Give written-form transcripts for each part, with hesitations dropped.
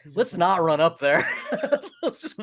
Let's not run up there. Let's just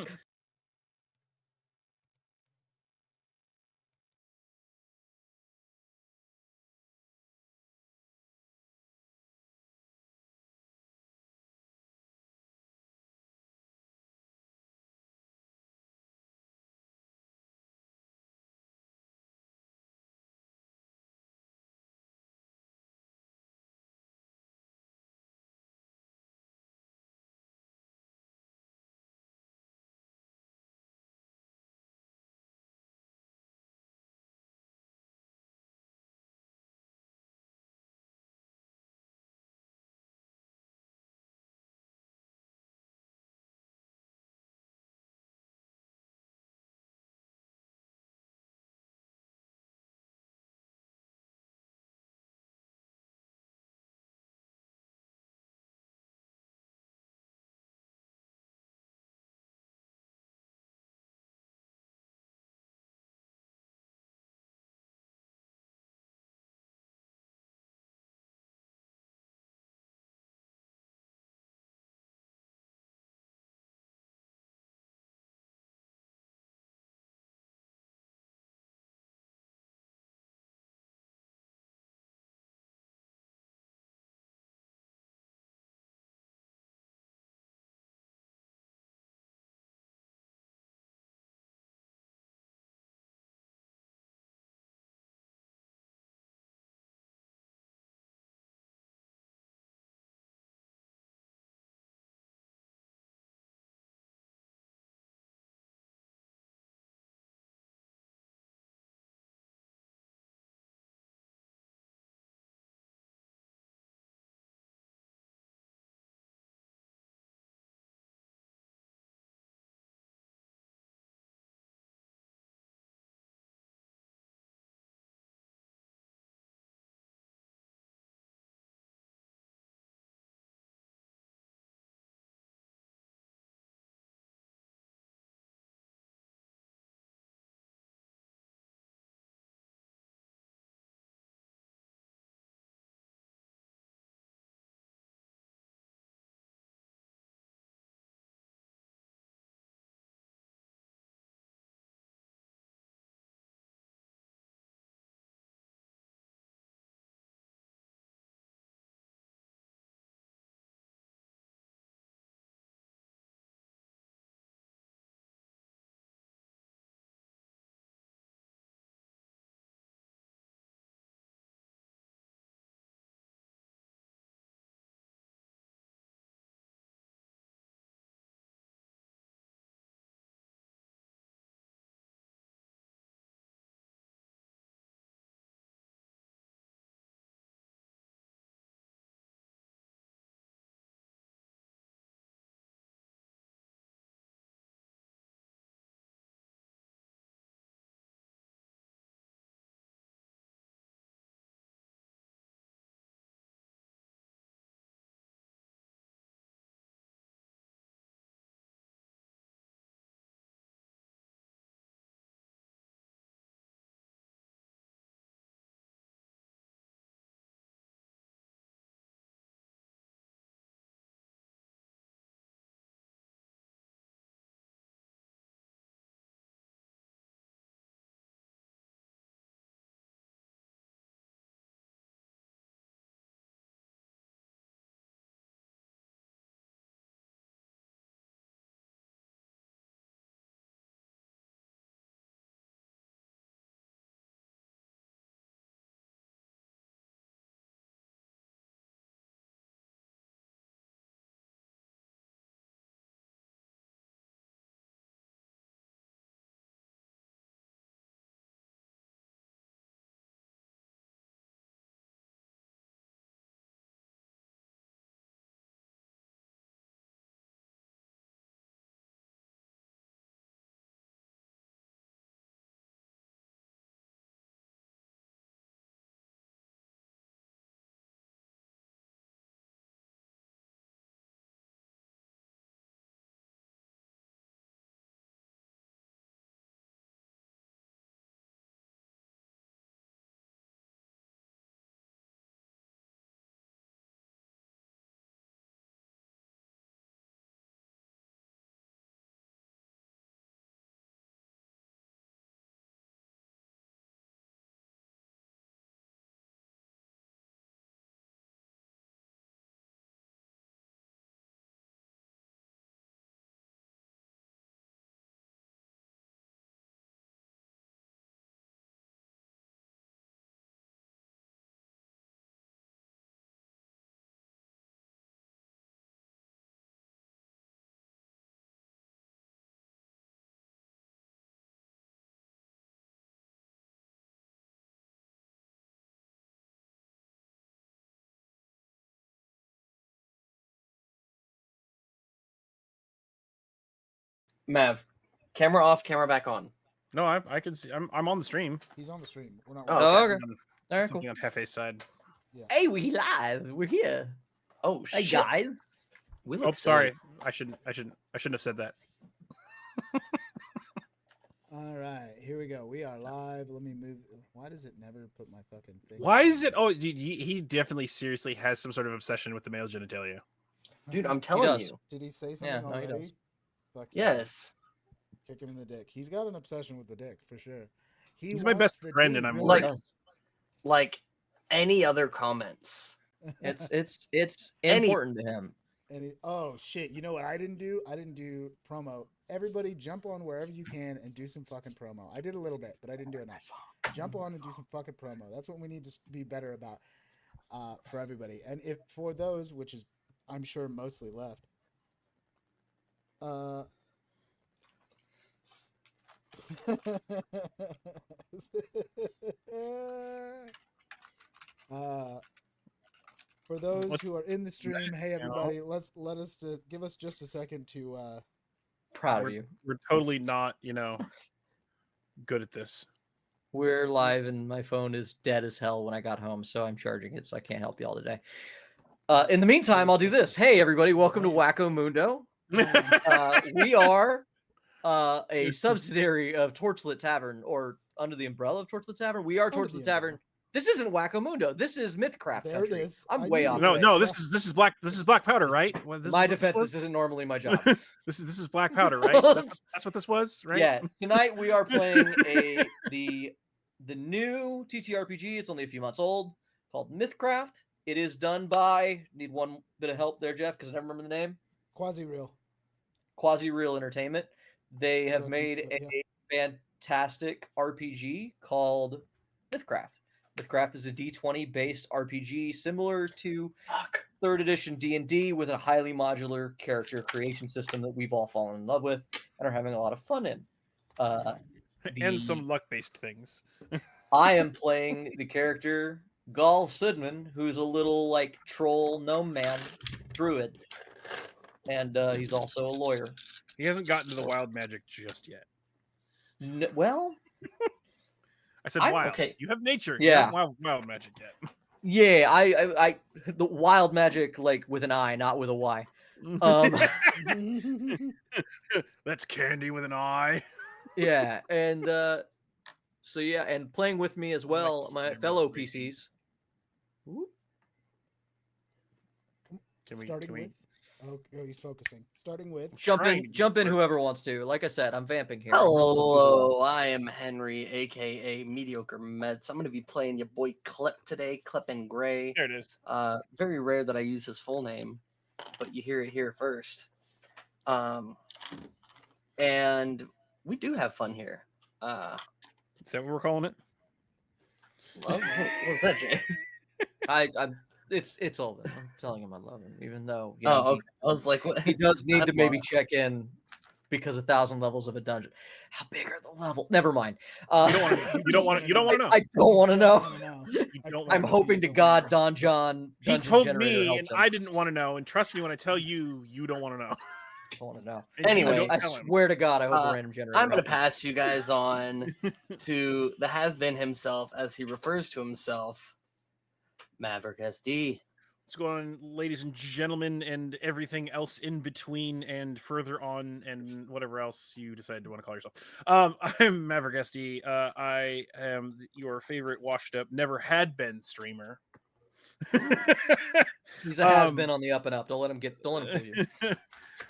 Mav, camera off, camera back on. No, I can see. I'm on the stream. He's on the stream. We're not. Oh, okay. All right, cool. On Hefe's side. Yeah. Hey, we live. We're here. Oh Hey shit, guys. we look sorry. silly. I shouldn't have said that. All right, here we go. We are live. Let me move. Why does it never put my fucking thing? Why is it? Oh, he definitely seriously has some sort of obsession with the male genitalia. Dude, I'm telling does. you. Did he say something Yeah, no, he already? does. Fuck yeah. Yes. Kick him in the dick. He's got an obsession with the dick for sure. He's my wants best the friend, D and I'm really like- Like any other comments. It's Any- important to him. And oh shit! You know what I didn't do? I didn't do promo. Everybody, jump on wherever you can and do some fucking promo. I did a little bit, but I didn't do enough. Jump on and do some fucking promo. That's what we need to be better about for everybody. And if for those, which is I'm sure mostly left, for those who are in the stream, hey everybody, give us just a second to Proud of you. We're totally not, good at this. We're live and my phone is dead as hell when I got home, so I'm charging it, so I can't help you all today. In the meantime, I'll do this. Hey everybody, welcome to Wacko Mundo. We are a subsidiary of Torchlit Tavern, or under the umbrella of Torchlit Tavern. We are Under Torchlit the Tavern. umbrella. This isn't Wacko Mundo. This is Mythcraft there country. it is. I'm I way knew off. you No, were no, right. this is black powder, right? Well, this My is what defense, this this isn't normally my job. this is black powder, right? That's what this was, right? Yeah. Tonight we are playing the new TTRPG. It's only a few months old, called Mythcraft. It is done by, need one bit of help there, Jeff, because I never remember the name. Quasi real. Quasi Real Entertainment. They have Reference, made but a fantastic RPG called Mythcraft. Mythcraft is a D20 based RPG similar to third edition D&D with a highly modular character creation system that we've all fallen in love with and are having a lot of fun in. And some luck-based things. I am playing the character Gall Sidman, who's a little like troll gnome man druid, and he's also a lawyer. He hasn't gotten to the wild magic just yet. Well, I said I- wild. okay. You have nature. Yeah. You haven't wild magic yet. yeah, I the wild magic like with an I, not with a Y. That's candy with an eye. Yeah, and so yeah, and playing with me as well, my fellow PCs. Starting with. Oh, he's focusing. Starting with. Jump Trying to in, be jump in, smart. whoever wants to. Like I said, I'm vamping here. Hello, I am Henry, aka Mediocre Meds. I'm going to be playing your boy Clip today, Clip and Gray. There it is. Very rare that I use his full name, but you hear it here first. And we do have fun here. Is that what we're calling it? What was that, Jay? It's all good. I'm telling him I love him, even though Okay. I was like, what? he does need to That's maybe wild. check in because 1,000 levels of a dungeon. How big are the level? Never mind. You don't want to know. I don't want to know. You don't I'm wanna hoping to God Don John He Dungeon told Generator me, helps and him. I didn't want to know. And trust me when I tell you, you don't want to know. I want to know. And you Anyway, don't I tell him. swear to God, I hope a random generator. I'm going to helps him. pass you guys on to the has-been himself, as he refers to himself, Maverick SD. What's going on, ladies and gentlemen, and everything else in between and further on, and whatever else you decide to want to call yourself. I'm Maverick SD. I am your favorite washed-up, never had been streamer. He's a has been on the up and up. Don't let him fool you.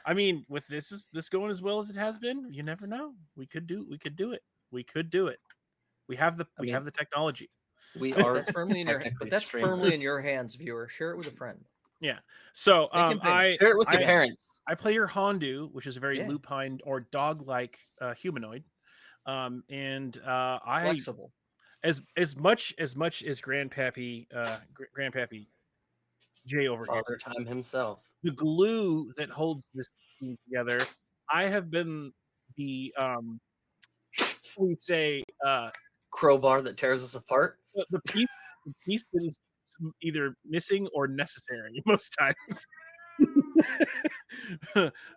I mean, with this going as well as it has been, you never know. We could do it. We have the technology. We are That's firmly in your technically but that's streamers. firmly in your hands, viewer. Share it with a friend. Yeah. So They can pay. Share it with your parents. I play your Hondu, which is a very Yeah. lupine or dog-like humanoid. And I Flexible. as much as Grandpappy Jay over here, Father Time himself. the glue that holds this team together. I have been the we say Crowbar that tears us apart. the piece that is either missing or necessary most times.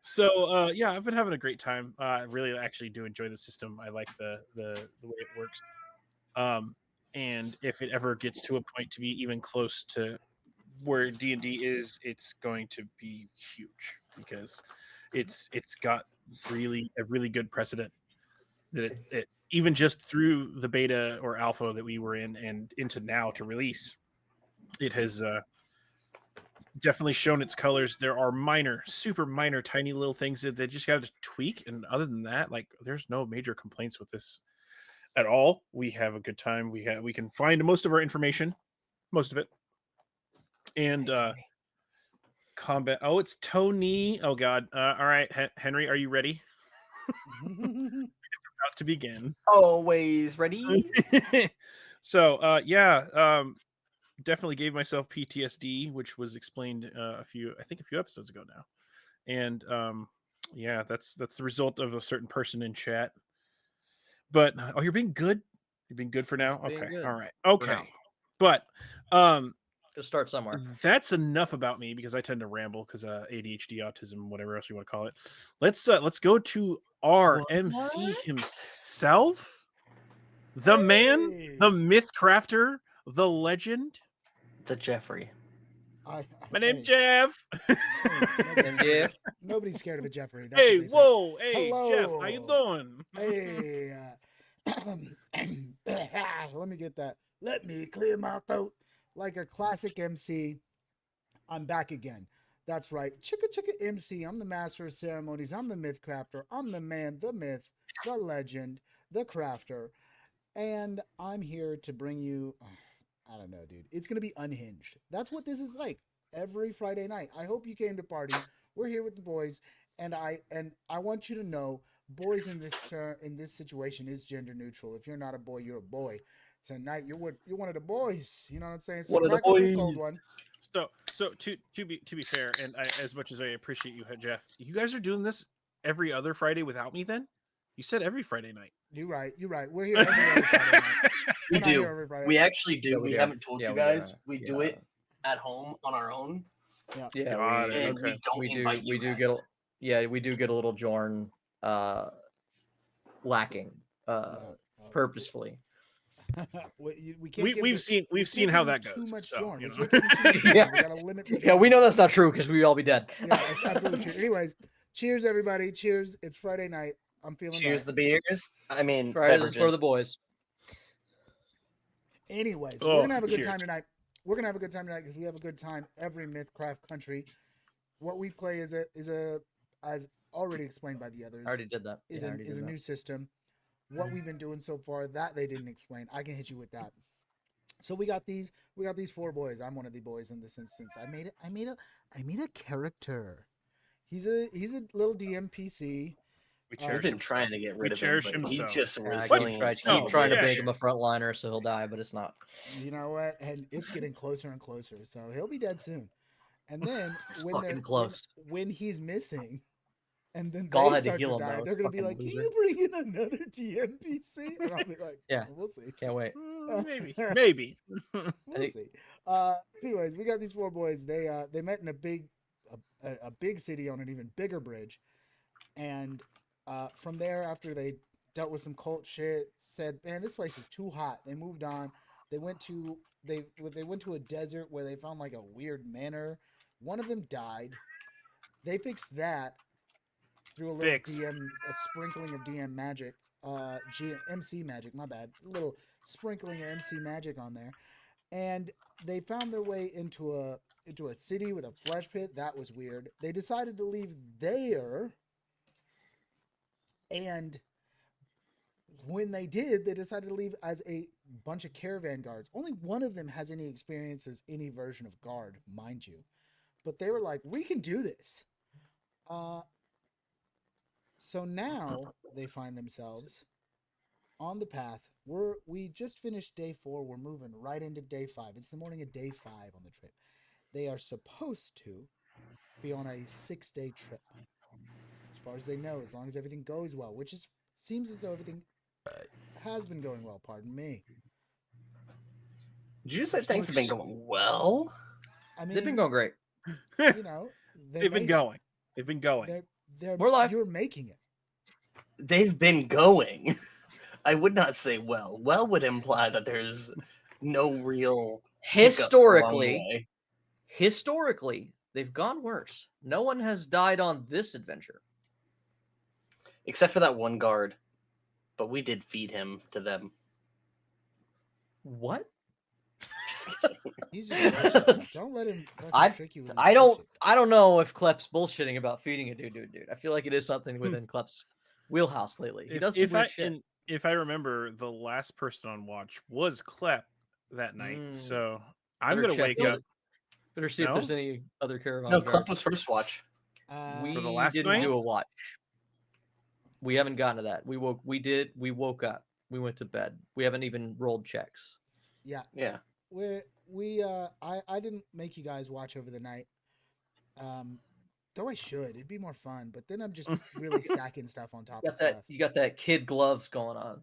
So yeah, I've been having a great time. I really actually do enjoy the system. I like the way it works. And if it ever gets to a point to be even close to where D&D is, it's going to be huge because it's got a really good precedent that it even just through the beta or alpha that we were in and into now to release, it has definitely shown its colors. There are minor, super minor, tiny little things that they just got to tweak, and other than that, like there's no major complaints with this at all. We have a good time. We can find most of our information, most of it, and combat. Oh, it's Tony. Oh God. All right, Henry, are you ready? About to begin. Always ready. So definitely gave myself PTSD, which was explained a few episodes ago now, and yeah, that's the result of a certain person in chat. But you're being good. You're being good for now. Just being Okay, good all right, now. okay. But Just start somewhere. that's enough about me because I tend to ramble because ADHD, autism, whatever else you want to call it. Let's go to our MC himself, the man, the Mythcrafter, the legend, The Jeffrey. my name's Jeff. Nobody's scared of a Jeffrey. That's Hey, what they say. whoa, hey, Hello. Jeff, how you doing? Hey, let me get that. Let me clear my throat. Like a classic MC, I'm back again. That's right. Chicka chicka MC. I'm the master of ceremonies. I'm the Mythcrafter. I'm the man, the myth, the legend, the crafter. And I'm here to bring you, I don't know, dude. It's going to be unhinged. That's what this is like every Friday night. I hope you came to party. We're here with the boys. And I want you to know, boys in this situation is gender neutral. If you're not a boy, you're a boy. Tonight you're one of the boys. You know what I'm saying? So One of the crack open a boys. cold one. So to be fair, and as much as I appreciate you, Jeff, you guys are doing this every other Friday without me. Then you said every Friday night. You're right. We're here every other Friday night. We We're not do. here every Friday We night. actually do. Yeah, we do. haven't told Yeah, you we do. guys. We do Yeah. it at home on our own. Yeah, Got it. And Okay. we don't invite you guys. we do get a little Jorn lacking purposefully. We've seen how that goes. Too much so, Jorn. you We know. can't give him too much Jorn. Yeah. We gotta limit the Jorn. Yeah, we know that's not true because we'd all be dead. Yeah, it's absolutely true. Anyways, cheers everybody. Cheers. It's Friday night. I'm feeling Cheers right. the beers. I mean, Fridays is for beverages. the boys. Anyways, Oh, we're gonna have a good cheers. time tonight. We're gonna have a good time tonight because we have a good time every Mythcraft country. What we play is as already explained by the others. I already did that. Is Yeah, I a already did that. new system. What we've been doing so far that they didn't explain. I can hit you with that. So we got these four boys. I'm one of the boys in this instance. I made a character. He's a little DMPC. We've been trying to get rid of him, cherish but him he's so. just a Yeah, I resilient. keep trying to yeah, make sure. him a frontliner so he'll die, but it's not. You know what? And it's getting closer and closer. So he'll be dead soon. And then It's when fucking close. when he's missing, and then Gaul they had to start heal to him, die, though. they're gonna be Fucking like, "Can loser. you bring in another DMPC?" And I'll be like, Yeah. we'll see. Can't wait. Maybe. We'll see. Anyways, we got these four boys. They met in a big city on an even bigger bridge, and from there, after they dealt with some cult shit, said, "Man, this place is too hot." They moved on. They went to a desert where they found like a weird manor. One of them died. They fixed that through a little a sprinkling of DM magic, MC magic. My bad. A little sprinkling of MC magic on there, and they found their way into a city with a flesh pit. That was weird. They decided to leave there, and when they did, they decided to leave as a bunch of caravan guards. Only one of them has any experience as any version of guard, mind you. But they were like, "We can do this." So now they find themselves on the path. We just finished day 4. We're moving right into day 5. It's the morning of day 5 on the trip. They are supposed to be on a 6-day trip, as far as they know, as long as everything goes well, which seems as though everything has been going well. Pardon me. Did you say things have been going well? I mean, They've been going great. You know, They've been going. They've been going. We're live. You're making it. They've been going. I would not say well. Well would imply that there's no real hiccups along the Historically, they've gone worse. No one has died on this adventure. except for that one guard. But we did feed him to them. What? Just kidding. He's just bullshitting. Don't let him fucking trick you. With I don't know if Klep's bullshitting about feeding a dude. I feel like it is something within Klep's wheelhouse lately. He does some weird shit. If I remember, the last person on watch was Klep that night. So I'm Better gonna check wake the up. other- Better see if No? there's any other caravan. No, guards. Klep was first watch. We For the last didn't night? do a watch. We haven't gotten to that. We woke up. We went to bed. We haven't even rolled checks. Yeah. Yeah. I didn't make you guys watch over the night. Though I should. It'd be more fun. But then I'm just really stacking stuff on top of stuff. You got that kid gloves going on.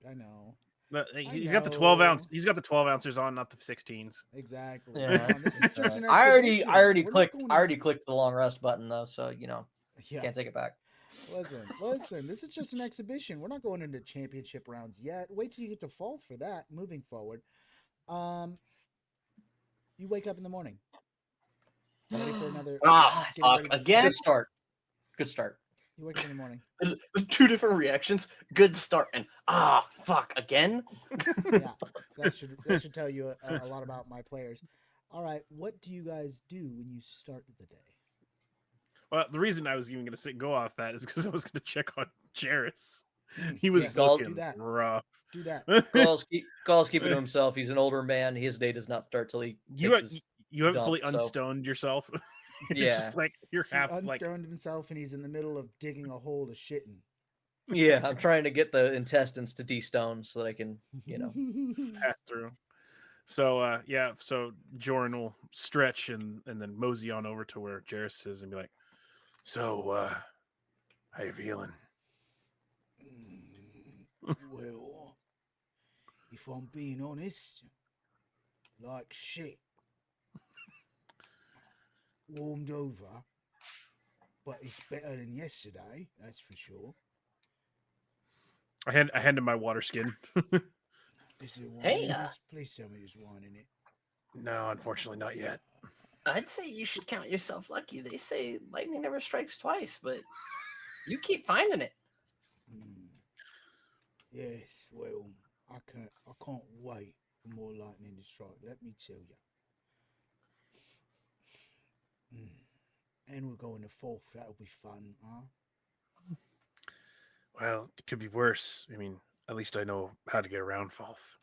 I know. But I he's got the 12 know. ounce. He's got the 12 ounces on, not the 16s. Exactly. Yeah. Come on, this is just an I already exhibition. We're not clicked. going I already to- clicked the long rest button though, so Yeah. can't take it back. Listen. This is just an exhibition. We're not going into championship rounds yet. Wait till you get to fall for that. Moving forward, you wake up in the morning. Ready for another? Ah, getting fuck, ready to again? Good start. You wake up in the morning. Two different reactions. Good start and fuck again. Yeah, that should tell you a lot about my players. All right, what do you guys do when you start the day? Well, the reason I was even going to go off that is because I was going to check on Jairus. Mm, He was yeah, looking do that. rough. Do that. Gall's keeping to himself. He's an older man. His day does not start till he. You haven't dump, fully so- unstoned yourself. You're Yeah. just like you're He half like unstoned himself, and he's in the middle of digging a hole to shitting. Yeah, I'm trying to get the intestines to de-stone so that I can, pass through. So so Joran will stretch and then mosey on over to where Jairus is and be like, "So, how you feeling?" Well, if I'm being honest, like shit. Warmed over, but it's better than yesterday, that's for sure. I hand him my water skin. Is there wine Hey, in this? Please tell me there's wine in it. No, unfortunately, not yet. I'd say you should count yourself lucky. They say lightning never strikes twice, but you keep finding it. Yes, well, I can't wait for more lightning to strike. Let me tell you. And we're going to fourth. That'll be fun, huh? Well, it could be worse. I mean, at least I know how to get around Falth.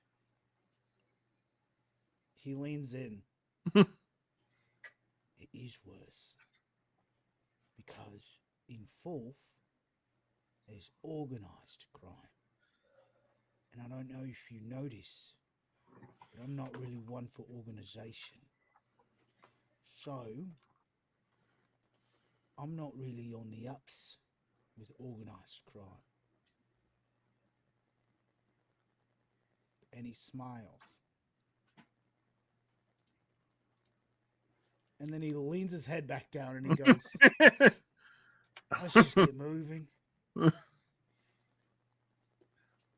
He leans in. It is worse. Because in fourth, there's organized crime. And I don't know if you notice, but I'm not really one for organization. So, I'm not really on the ups with organized crime. And he smiles. And then he leans his head back down and he goes, let's just get moving.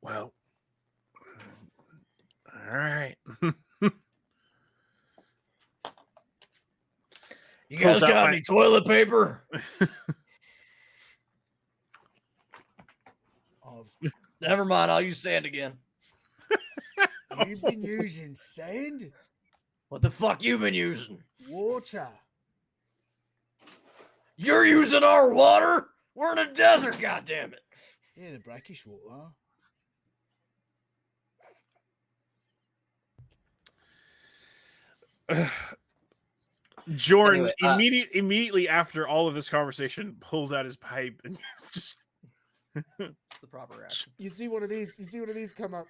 Well, all right. You guys got any toilet paper? Never mind. I'll use sand again. You've been using sand? What the fuck you been using? Water. You're using our water? We're in a desert, goddammit. Yeah, the brackish water. Jordan Anyway, immediately after all of this conversation pulls out his pipe and just The proper reaction. You see one of these come up.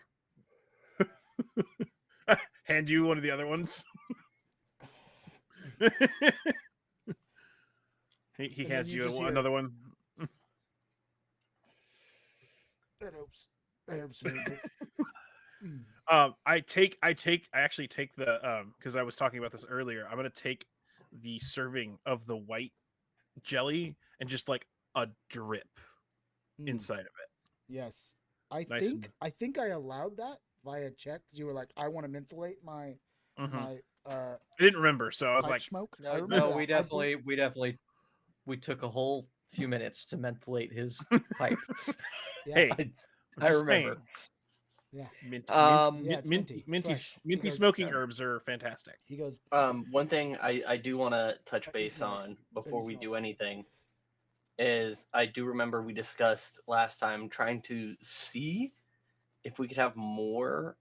hand you one of the other ones. he And hands then you you just hear- another one. That helps. That helps a little bit. I actually take the because I was talking about this earlier. I'm gonna take the serving of the white jelly and just like a drip Mm, inside of it. yes. I Nice think I allowed that via check because you were like, I want to mentholate my I uh didn't remember, so I was pipe like, smoke. I No, remember no, that. we took a whole few minutes to mentholate his pipe. Yeah. "Hey, I just remember. Yeah. Mint, Yeah, it's minty. It's fresh. He minty goes- smoking Yeah. herbs are fantastic." He goes, One thing I do want to touch He base smells. on But before he we do smells. anything is I do remember we discussed last time trying to see if we could have more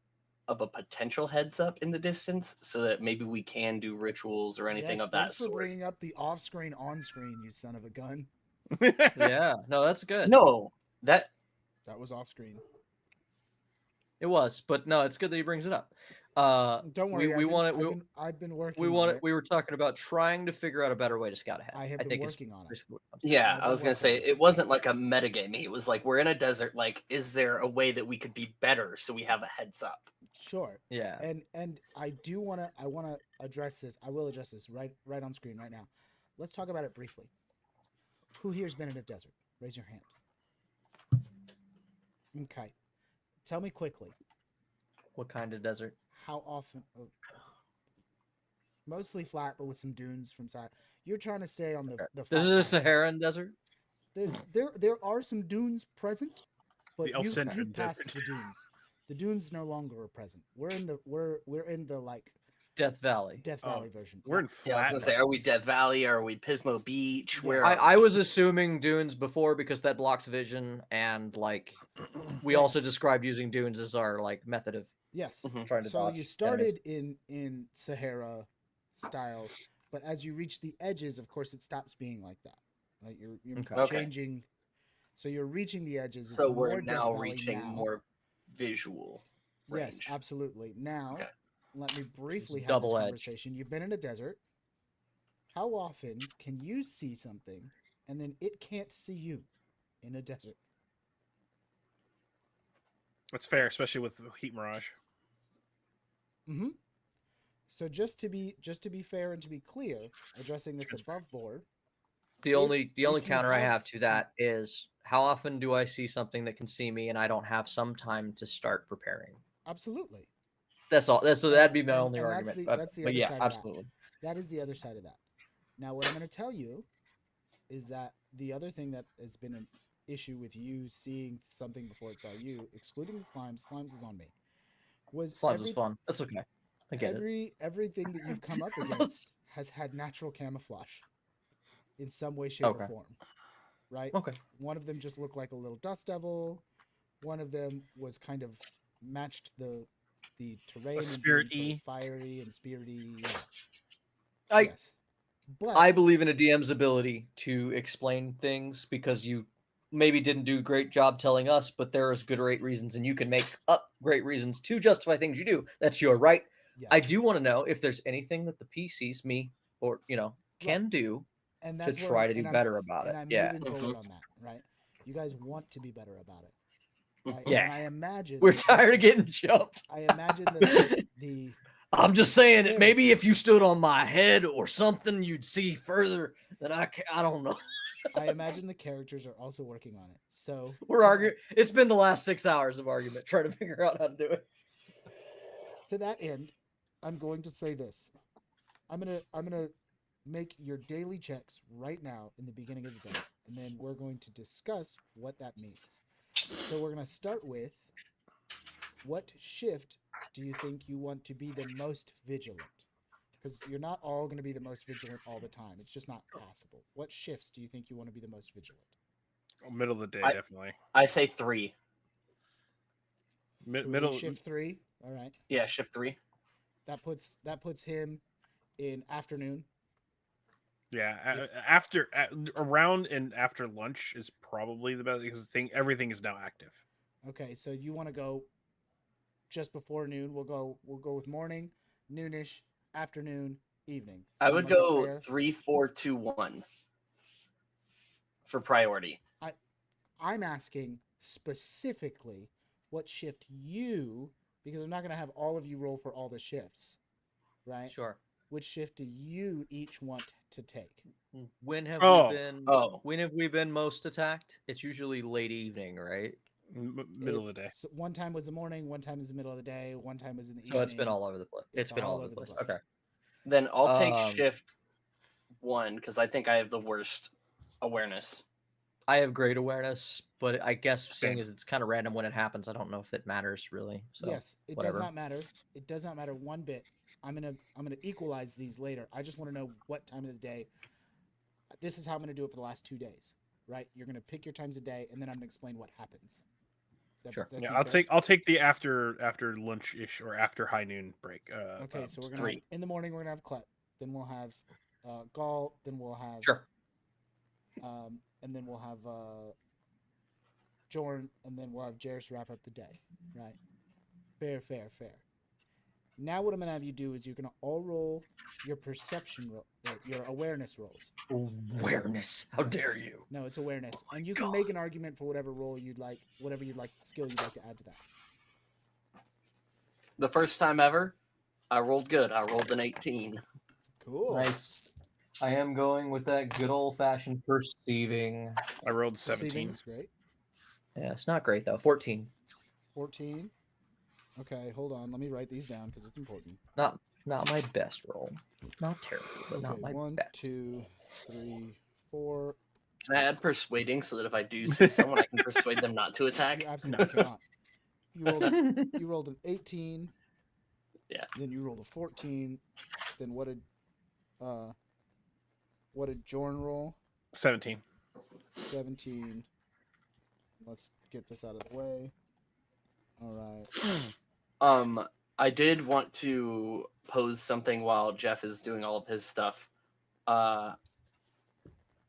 of a potential heads up in the distance so that maybe we can do rituals or anything yes, of that thanks for sort. bringing up the off-screen, on-screen, you son of a gun. Yeah, no, that's good. No, that That was off-screen. It was, but no, it's good that he brings it up. Don't we worry. want it. I've been working We on want it. it. We were talking about trying to figure out a better way to scout ahead. I have been think it's working on it. basically what it comes yeah, I've I was been gonna working say on it. it wasn't like a metagaming. It was like we're in a desert. Like, is there a way that we could be better so we have a heads up? Sure. to. Yeah. And I want to address this. I will address this right on screen right now. Let's talk about it briefly. Who here's been in a desert? Raise your hand. Okay. Tell me quickly. What kind of desert? How often? Oh, mostly flat, but with some dunes from side. You're trying to stay on the This flat is a side. Saharan desert. There are some dunes present, but The you've Elcentran passed desert. the dunes. The dunes no longer are present. We're in the like Death Valley. Death Oh, Valley version. We're in Yeah, I was flat. gonna say, are we Death Valley? Are we Pismo Beach? Yeah. Where are I was assuming dunes before because that blocks vision, and like we Yeah. also described using dunes as our like method of Yes. Mhm. trying to So dodge you enemies. started in Sahara style, but as you reach the edges, of course, it stops being like that. Right? You're Okay. Okay. changing. So you're reaching the edges. It's So more we're Death now Valley reaching now. more visual Yes, range. absolutely. Now, Okay. let me briefly have this double-edged. conversation. You've been in a desert. How often can you see something and then it can't see you in a desert? That's fair, especially with heat mirage. Mm-hmm. So just to be fair and to be clear, addressing this above board. The only if you counter I have to some- that is how often do I see something that can see me and I don't have some time to start preparing? Absolutely. That's all. So that'd be my And- only and argument. That's the But other yeah, side of absolutely. that. That is the other side of that. Now, what I'm going to tell you is that the other thing that has been an issue with you seeing something before it saw you, excluding the slimes is on me, was Slimes is fun. That's okay. I get it. everything that you've come up against has had natural camouflage in some way, shape, Okay. or form. Right? Okay. One of them just looked like a little dust devil. One of them was kind of matched the terrain and spirit being sort E. of fiery and spirity. Yeah. I Yes. But I believe in a DM's ability to explain things because you maybe didn't do a great job telling us, but there is good great reasons, and you can make up great reasons to justify things you do. That's your right. yes. I do want to know if there's anything that the PCs, me, or can do and to that's where try I'm, to do and I'm, better about and it. I'm Yeah. moving forward on that, right? You guys want to be better about it, right? Yeah. And I imagine We're that tired of getting jumped. I imagine that the I'm just saying that There. maybe if you stood on my head or something, you'd see further than I can. I don't know. I imagine the characters are also working on it. So We're arguing. It's been the last 6 hours of argument trying to figure out how to do it. to that end, I'm going to say this. I'm gonna make your daily checks right now in the beginning of the day, and then we're going to discuss what that means. So we're gonna start with what shift do you think you want to be the most vigilant? Because you're not all going to be the most vigilant all the time. It's just not possible. What shifts do you think you want to be the most vigilant? Middle of the day, I- definitely. I say 3. Middle Shift 3. All right. Yeah, shift 3. That puts him in afternoon. Yeah, after around and after lunch is probably the best because everything is now active. Okay, so you want to go just before noon. We'll go with morning, noonish, afternoon, evening. I Sound would like a go fair- 3, 4, 2, 1 for priority. I'm asking specifically what shift you, because I'm not going to have all of you roll for all the shifts, right? Sure. which shift do you each want to take? When have Oh. we been? Oh. When have we been most attacked? It's usually late evening, right? Middle of the day. One time was the morning, one time was the middle of the day, one time was in the So evening. it's been all over the place. It's been all over the place. Okay. Then I'll take Um, shift 1 because I think I have the worst awareness. I have great awareness, but I guess seeing Same. as it's kind of random when it happens, I don't know if it matters really. So Yes, it whatever. does not matter. It does not matter one bit. I'm gonna equalize these later. I just want to know what time of the day. This is how I'm gonna do it for the last 2 days. Right? You're gonna pick your times of day, and then I'm gonna explain what happens. Sure. That Yeah, seem I'll fair? take the after lunch ish or after high noon break. Okay, so we're gonna 3. have, in the morning we're gonna have Klep, then we'll have Gaul, then we'll have Sure. and then we'll have Jorn, and then we'll have Jairus wrap up the day. Right? Fair. Now what I'm gonna have you do is you're gonna all roll your perception roll, your awareness rolls. Awareness. How dare you? No, it's awareness, Oh my and you can God. make an argument for whatever role you'd like, skill you'd like to add to that. The first time ever, I rolled good. I rolled an 18. Cool. Nice. I am going with that good old fashioned perceiving. I rolled Perceiving 17. is great. Yeah, it's not great though. 14. 14. Okay, hold on. Let me write these down because it's important. Not my best roll. Not terrible, but not my 1, best. 2, 3, 4. Can I add persuading so that if I do see someone, I can persuade them not to attack? You absolutely cannot. You rolled an 18. Yeah. Then you rolled a 14. Then what did Jorn roll? 17. 17. Let's get this out of the way. All right. I did want to pose something while Jeff is doing all of his stuff. We're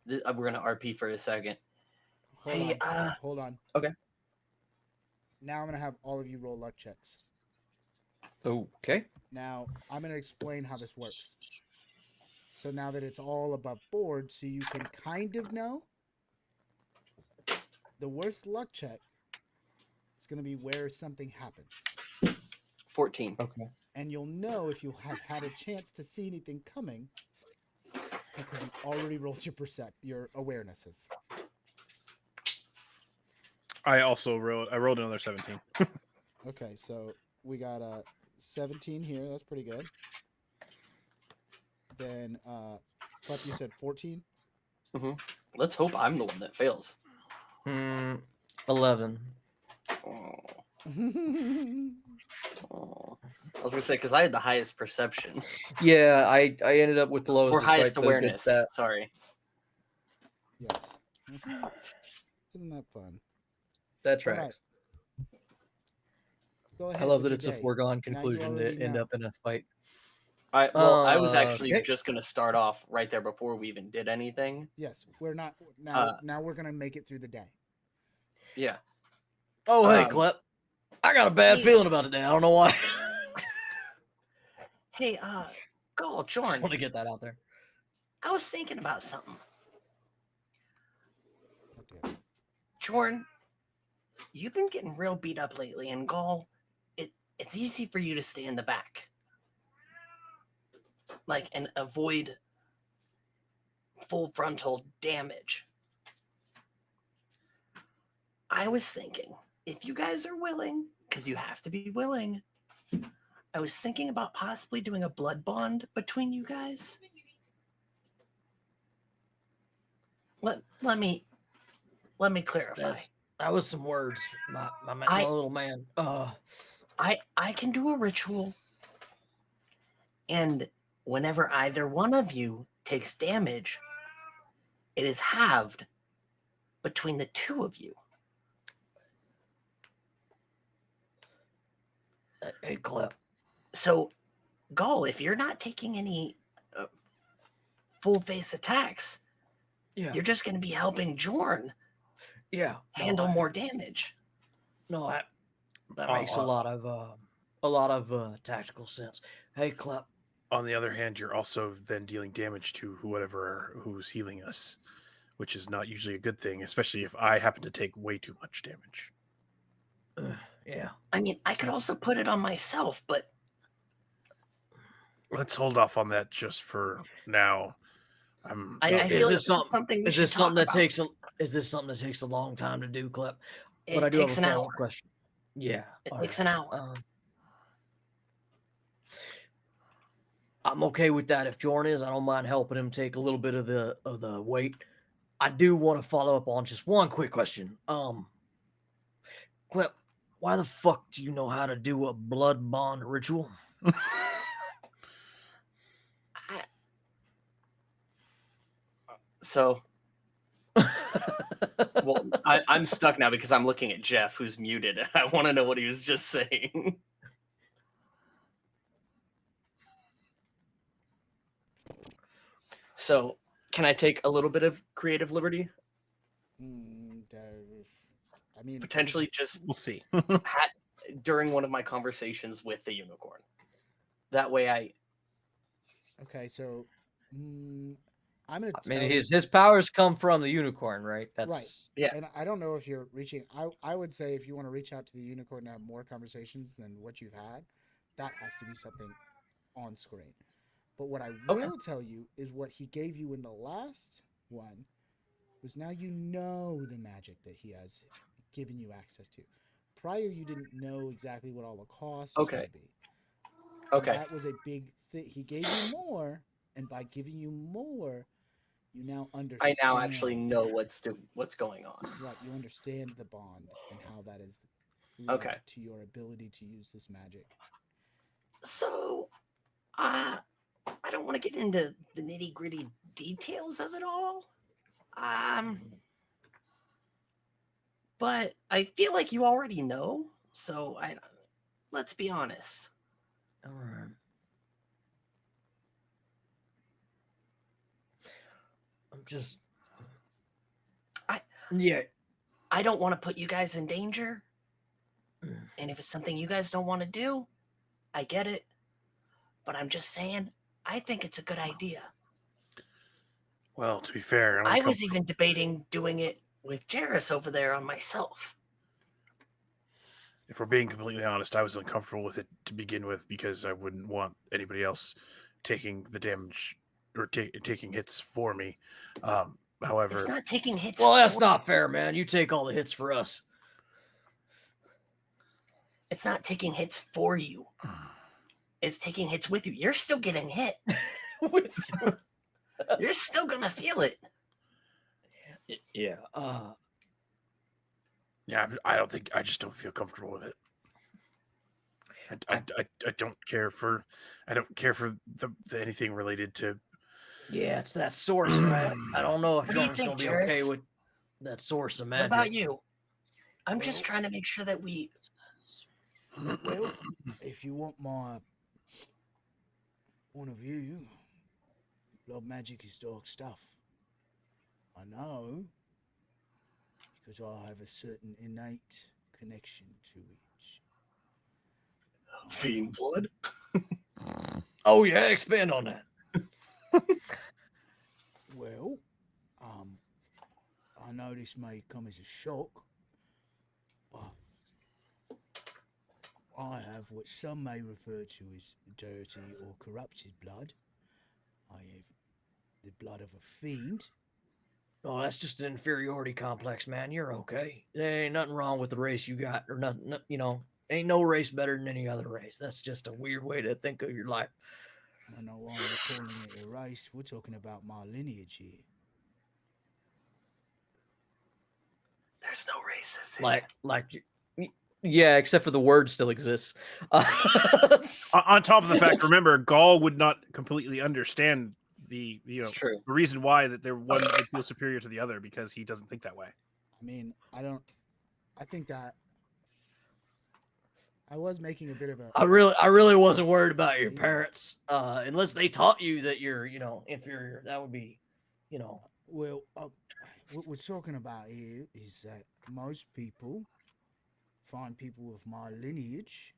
gonna RP for a second. Hold on. Okay. Now I'm gonna have all of you roll luck checks. Okay. Now I'm gonna explain how this works. So now that it's all above board, so you can kind of know, the worst luck check is gonna be where something happens. 14. Okay. And you'll know if you have had a chance to see anything coming because you've already rolled your awarenesses. I rolled another 17. Okay, so we got a 17 here. That's pretty good. Then, Clep, you said 14? Let's hope I'm the one that fails. 11. Oh. I was gonna say because I had the highest perception Yeah, I ended up with the lowest or despite highest the good awareness. stat. Sorry. Yes. Isn't that fun? That tracks. Alright. Go ahead. I love with that your it's a day. foregone Now you conclusion already to end know. up in a fight. I was actually Okay. just gonna start off right there before we even did anything. Yes, we're not now. Now we're gonna make it through the day. Yeah. Oh, hey, Um, Clep. I got a bad feeling about today. I don't know why. Hey, Gaul, Just want Jorn, to get that out there. I was thinking about something. Okay. Jorn, you've been getting real beat up lately, and Gaul, it's easy for you to stay in the back. Like, and avoid full frontal damage. I was thinking, if you guys are willing, because you have to be willing, I was thinking about possibly doing a blood bond between you guys. Let me clarify. That was some words, my little man. I can do a ritual, and whenever either one of you takes damage, it is halved between the two of you. Hey, Clep. So, Gaul, if you're not taking any full face attacks, you're just going to be helping Jorn handle more damage. No, that makes a lot of tactical sense. Hey, Clep. On the other hand, you're also then dealing damage to who's healing us, which is not usually a good thing, especially if I happen to take way too much damage. Yeah. I mean, I could also put it on myself, but Let's hold off on that just for now. I'm I not feel Is like this that's something we Is should this something talk that about. takes a Is this something that takes a long time to do, Clip? But I It do have a takes an follow-up hour. question. Yeah, It all takes right. an hour. I'm okay with that. If Jordan is, I don't mind helping him take a little bit of the weight. I do want to follow up on just one quick question. Clip, why the fuck do you know how to do a blood bond ritual? So, well, I'm stuck now because I'm looking at Jeff, who's muted, and I want to know what he was just saying. So, can I take a little bit of creative liberty? I mean, Potentially just We'll see. during one of my conversations with the unicorn. That way okay. So, I'm gonna I mean, tell his powers come from the unicorn, right? right. Yeah. And I don't know if you're reaching. I would say if you want to reach out to the unicorn and have more conversations than what you've had, that has to be something on screen. But what I Okay. will tell you is what he gave you in the last one was now you know the magic that he has given you access to. Prior, you didn't know exactly what all the cost was going Okay. to be. Okay. That was a big thing. He gave you more, and by giving you more, you now understand. I now actually know what's going on. Right, you understand the bond and how that is led Okay. to your ability to use this magic. So, I don't want to get into the nitty-gritty details of it all. But I feel like you already know. So, let's be honest. All right. I'm just. Yeah. I don't want to put you guys in danger. And if it's something you guys don't want to do, I get it. But I'm just saying, I think it's a good idea. Well, to be fair, I was even debating doing it with Jairus over there on myself. if we're being completely honest, I was uncomfortable with it to begin with because I wouldn't want anybody else taking the damage or taking hits for me. However, It's not taking hits. Well, that's not fair, man. You take all the hits for us. It's not taking hits for you. It's taking hits with you. You're still getting hit. You're still gonna feel it. Yeah. yeah, I just don't feel comfortable with it. I don't care for anything related to. Yeah, it's that source, right? I don't know if What do you Jordan's think, gonna be Jairus? okay with that source of What magic. about you? I'm just trying to make sure that we. Well, if you want my point of view, blood magic is dark stuff. I know because I have a certain innate connection to it. Fiend blood? Oh yeah, expand on that. Well, I know this may come as a shock, but I have what some may refer to as dirty or corrupted blood. I have the blood of a fiend. Oh, that's just an inferiority complex, man. You're okay. There ain't nothing wrong with the race you got, or nothing. Ain't no race better than any other race. That's just a weird way to think of your life. I don't know why you're calling it a race. We're talking about my lineage here. There's no races. Yeah, except for the word still exists. On top of the fact, remember, Gaul would not completely understand the true. the reason why that one would feel superior to the other because he doesn't think that way. I mean, I think that I was making a bit of a. I really wasn't worried about your parents, unless they taught you that you're, inferior. That would be, Well, what we're talking about here is that most people find people of my lineage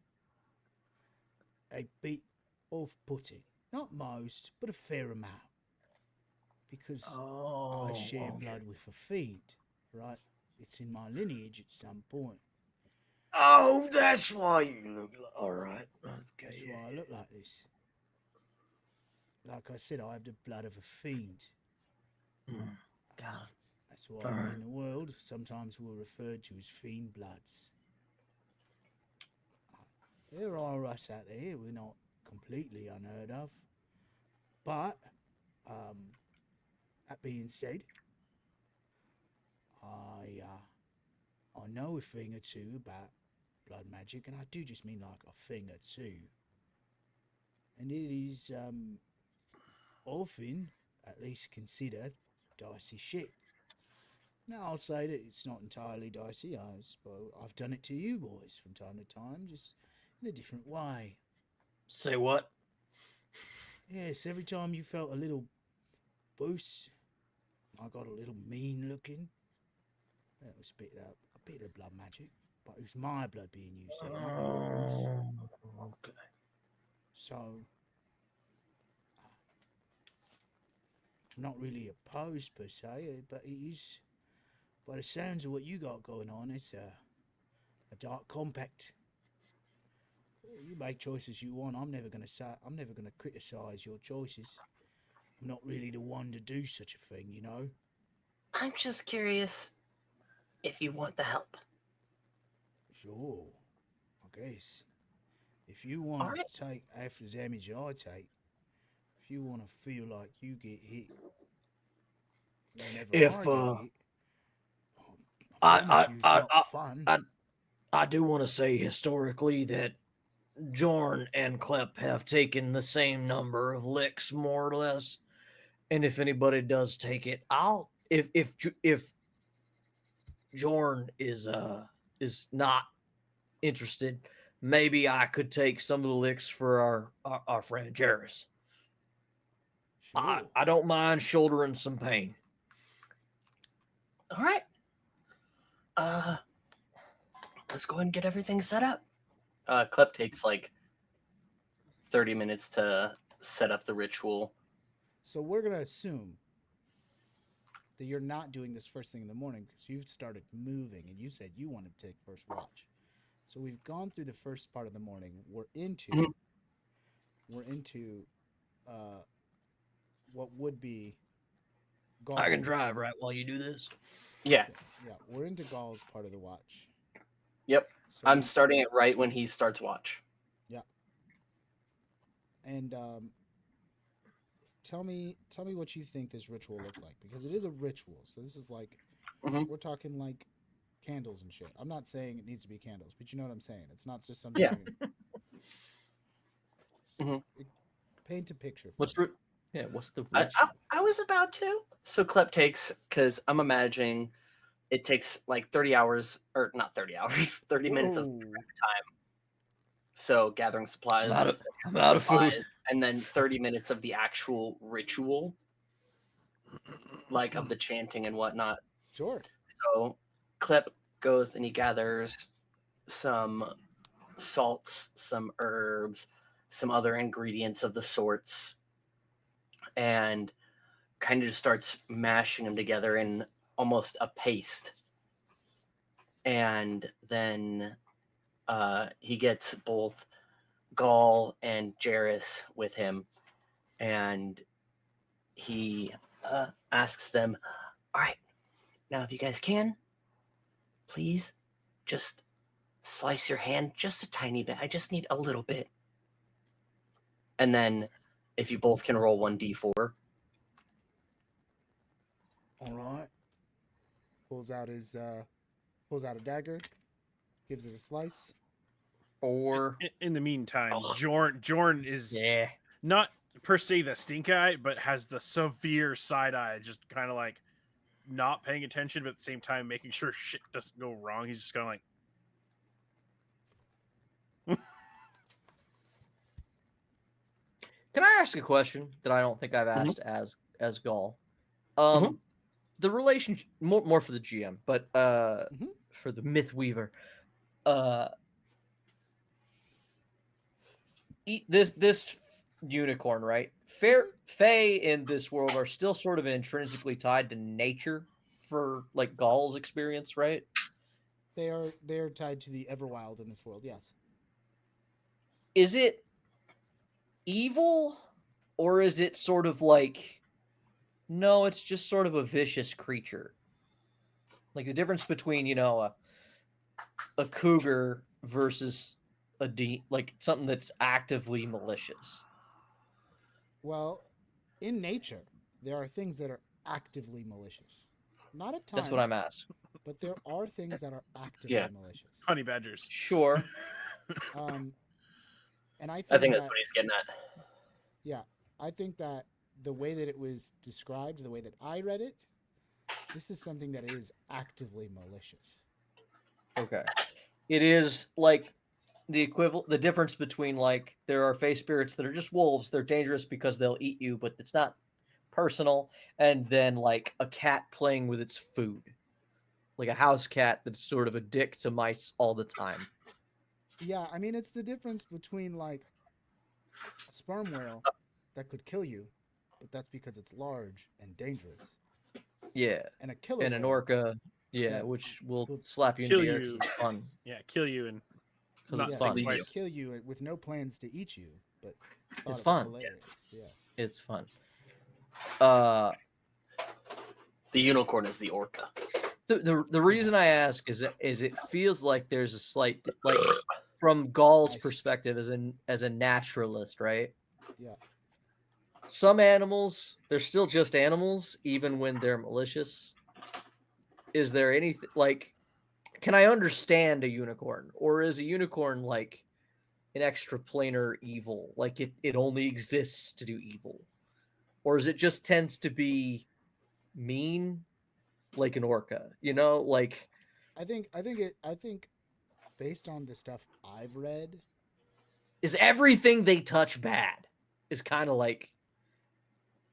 a bit off-putting. Not most, but a fair amount. Because I share blood with a fiend, right? It's in my lineage at some point. Oh, that's why you look. All right. Okay. That's why I look like this. like I said, I have the blood of a fiend. God. That's why Alright. in the world, sometimes we're referred to as fiend bloods. There are us out there. We're not completely unheard of. But, that being said, I know a thing or two about blood magic, and I do just mean like a thing or two. And it is often, at least considered, dicey shit. Now I'll say that it's not entirely dicey. I suppose I've done it to you boys from time to time, just in a different way. Say what? Yes, every time you felt a little boost, I got a little mean looking. That was a bit of blood magic, but it was my blood being used there, not yours. Okay. So I'm not really opposed per se, but it is. By the sounds of what you got going on, it's a dark compact. You make choices you want. I'm never gonna say. I'm never gonna criticize your choices. I'm not really the one to do such a thing, you know. I'm just curious if you want the help. Sure, I guess. If you All want right. to take after the damage I take, if you want to feel like you get hit whenever If I get hit, I I promise you it's I not I fun. I, I do want to say historically that Jorn and Klep have taken the same number of licks, more or less. And if anybody does take it, I'll if Jorn is not interested, maybe I could take some of the licks for our friend Jarvis. Sure. I don't mind shouldering some pain. All right. Uh, let's go ahead and get everything set up. Klep takes like 30 minutes to set up the ritual. So we're gonna assume that you're not doing this first thing in the morning because you've started moving and you said you wanted to take first watch. So we've gone through the first part of the morning. Mhm. We're into uh what would be I can Gaul's. drive right while you do this. Yeah. Yeah, we're into Gaul's part of the watch. Yep. So I'm starting it right when he starts watch. yeah. And tell me what you think this ritual looks like because it is a ritual. So this is like Hmm. we're talking like candles and shit. I'm not saying it needs to be candles, but you know what I'm saying. It's not just something Yeah. you can Hmm. paint a picture for What's me. what's the I, rich? I, I was about to. So Klep takes, because I'm imagining it takes like 30 hours, or not 30 hours, 30 minutes of Whoa. time. So gathering supplies, I'm out of food. and then 30 minutes of the actual ritual, like of the chanting and whatnot. Sure. So Klep goes and he gathers some salts, some herbs, some other ingredients of the sorts, and kind of just starts mashing them together in almost a paste. And then he gets both Gaul and Jarrus with him, and he asks them, "All right, now if you guys can, please just slice your hand just a tiny bit. I just need a little bit." And then if you both can roll 1d4. All right. Pulls out a dagger, gives it a slice. 4. In the meantime, Oh. Jorn is Yeah. not per se the stink eye, but has the severe side eye, just kind of like not paying attention, but at the same time making sure shit doesn't go wrong. He's just kind of like, Can I ask a question that I don't think I've Mhm. asked as Gaul? Mhm. The relationship more for the GM, but Mhm. for the Myth Weaver, uh, this unicorn, right? Fae in this world are still sort of intrinsically tied to nature for like Gaul's experience, right? They are tied to the Everwild in this world. Yes. Is it evil Or is it sort of like, no, it's just sort of a vicious creature? Like the difference between, a cougar versus like something that's actively malicious. Well, in nature, there are things that are actively malicious. Not a That's what ton, I'm asking. but there are things that are actively Yeah. malicious. Honey badgers. Sure. Um, and I I think think that's that, what he's getting at. yeah, I think that the way that it was described, the way that I read it, this is something that is actively malicious. Okay. It is like the difference between like there are face spirits that are just wolves. They're dangerous because they'll eat you, but it's not personal. And then like a cat playing with its food, like a house cat that's sort of a dick to mice all the time. Yeah, I mean, it's the difference between like a sperm whale that could kill you, but that's because it's large and dangerous, Yeah. and a killer And an whale orca, yeah, that which will will, slap you into Kill the air because you. it's fun. Yeah, kill you and Because not it's yeah, fun. leave you. kill you with no plans to eat you, but thought It's it was fun. hilarious. Yes. It's fun. Uh, The unicorn is the orca. the reason I ask is it feels like there's a slight like from Gall's Nice. perspective as a naturalist, right? Yeah. Some animals, they're still just animals, even when they're malicious. Is there anything like can I understand a unicorn? Or is a unicorn like an extraplanar evil? Like it only exists to do evil? Or is it just tends to be mean like an orca? Like I think based on the stuff I've read, is everything they touch bad? Is kind of like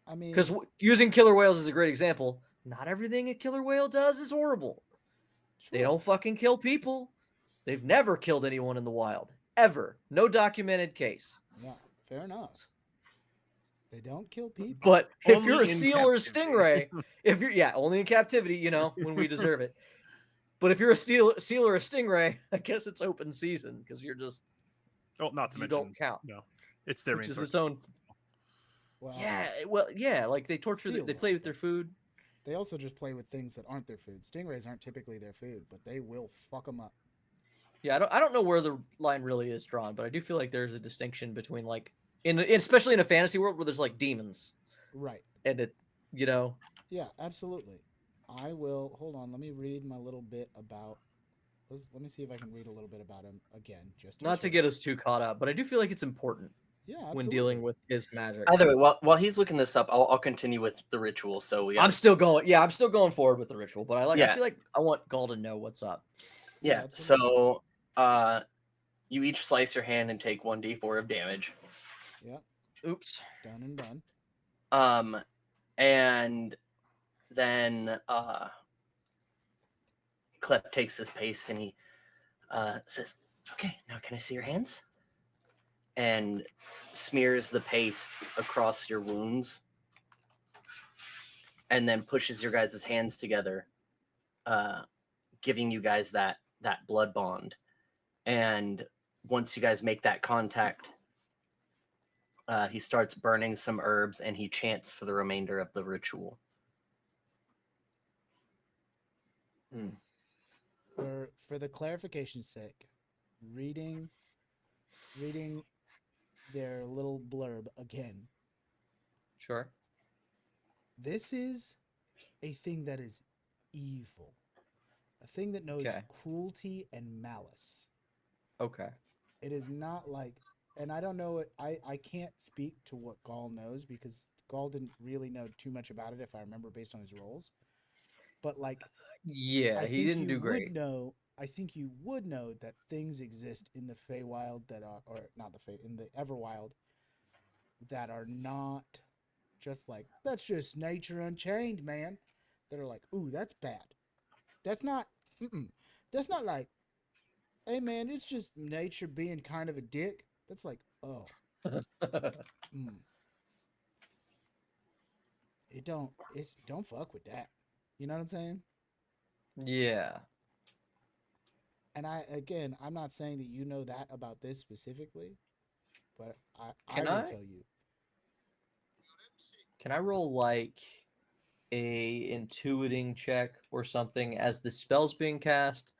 I mean, because using killer whales is a great example. Not everything a killer whale does is horrible. They sure. don't fucking kill people. They've never killed anyone in the wild. Ever. No documented case. Yeah, fair enough. They don't kill people. But if Only you're a in seal or a captivity. stingray, if you're only in captivity, when we deserve it. But if you're a seal or a stingray, I guess it's open season because Oh, not to you mention, don't count. no, it's their Which main is source. its own. Well, Yeah, like they torture, seals they play are, with their but food. they also just play with things that aren't their food. Stingrays aren't typically their food, but they will fuck them up. Yeah, I don't know where the line really is drawn, but I do feel like there's a distinction between like especially in a fantasy world where there's like demons Right. and it, you know, Yeah, absolutely. I will hold on. Let me read my little bit about. Let me see if I can read a little bit about him again, just to be not to sure. get us too caught up, but I do feel like it's important Yeah, when absolutely. dealing with his magic. Either way, while he's looking this up, I'll continue with the ritual. So we got I'm still going forward with the ritual, but I Yeah. feel like I want Gaul to know what's up. yeah. absolutely. So you each slice your hand and take 1d4 of damage. Yeah, Oops. done and done. And then Klep takes his pace and he says, "Okay, now can I see your hands?" And smears the paste across your wounds, and then pushes your guys' hands together, giving you guys that blood bond. And once you guys make that contact, he starts burning some herbs and he chants for the remainder of the ritual. For the clarification's sake, reading their little blurb again. Sure. This is a thing that is evil. A thing that knows Okay. cruelty and malice. Okay. It is not like, and I don't know it. I can't speak to what Gaul knows because Gaul didn't really know too much about it, if I remember, based on his roles. But like, Yeah, I he think didn't you do would great. know. I think you would know that things exist in the Feywild that are, or not the Fey, in the Everwild, that are not just like that's just nature unchained, man. That are like, ooh, that's bad. That's not. That's not like, hey, man, it's just nature being kind of a dick. That's like, oh, mm, don't fuck with that. You know what I'm saying? Yeah. And I'm not saying that you know that about this specifically, but I Can will I? tell you. Can I roll like a intuiting check or something as the spell's being cast?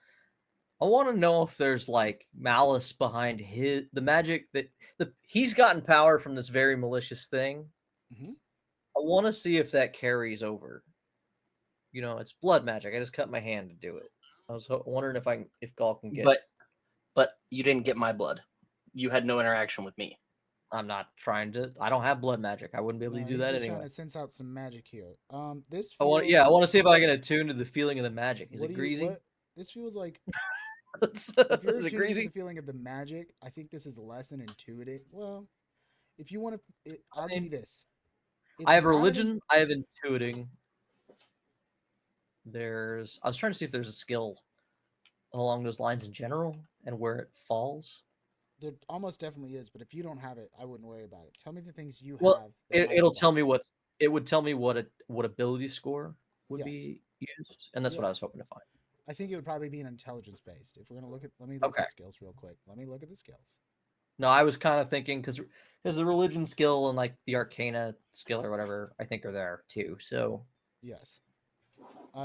I want to know if there's like malice behind the magic that he's gotten power from this very malicious thing. Mm-hmm. I want to see if that carries over. You know, it's blood magic. I just cut my hand to do it. I was wondering if Gaul can get. But you didn't get my blood. You had no interaction with me. I'm not trying to. I don't have blood magic. I wouldn't be able to do he's that just anyway. trying to sense out some magic here. This I want. feels- Yeah, I want to see if I can attune to the feeling of the magic. Is what it do you- greasy? what- This feels like Is if you're it attuned to greasy? the feeling of the magic, I think this is less an intuitive. Well, if you want to, I'll give mean, you this. It's I have not an religion. I have intuiting. I was trying to see if there's a skill along those lines in general and where it falls. There almost definitely is, but if you don't have it, I wouldn't worry about it. Tell me the things you Well, have. that might it'll apply. tell me it would tell me what ability score would Yes. be used, and that's what Yeah. I was hoping to find. I think it would probably be an intelligence based. If we're gonna look at, let me look Okay. at skills real quick. Let me look at the skills. No, I was kind of thinking because the religion skill and like the arcana skill or whatever I think are there too. So Yes.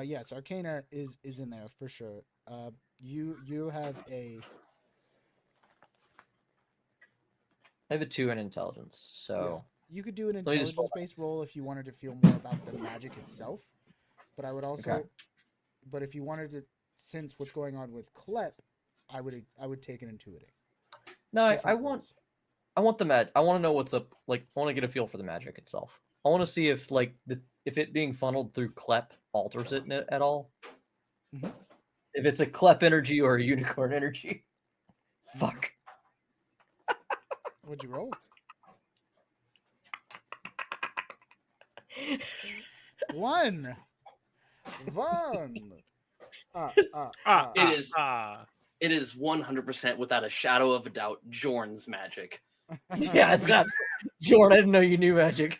Yes, Arcana is in there for sure. You have a I have a 2 in intelligence. So you could do an me just roll intelligence based roll if you wanted to feel more about the magic itself. But I would also, Okay. but if you wanted to sense what's going on with Klep, I would take an intuiting. no, I Different want rolls. I want the I want to know what's up. Like I want to get a feel for the magic itself. I want to see if like if it being funneled through Klep alters it at all. Mhm. If it's a Klep energy or a unicorn energy. Fuck. What'd you roll? One. It is 100% without a shadow of a doubt Jorn's magic. Yeah, it's not. Jordan, I didn't know you knew magic.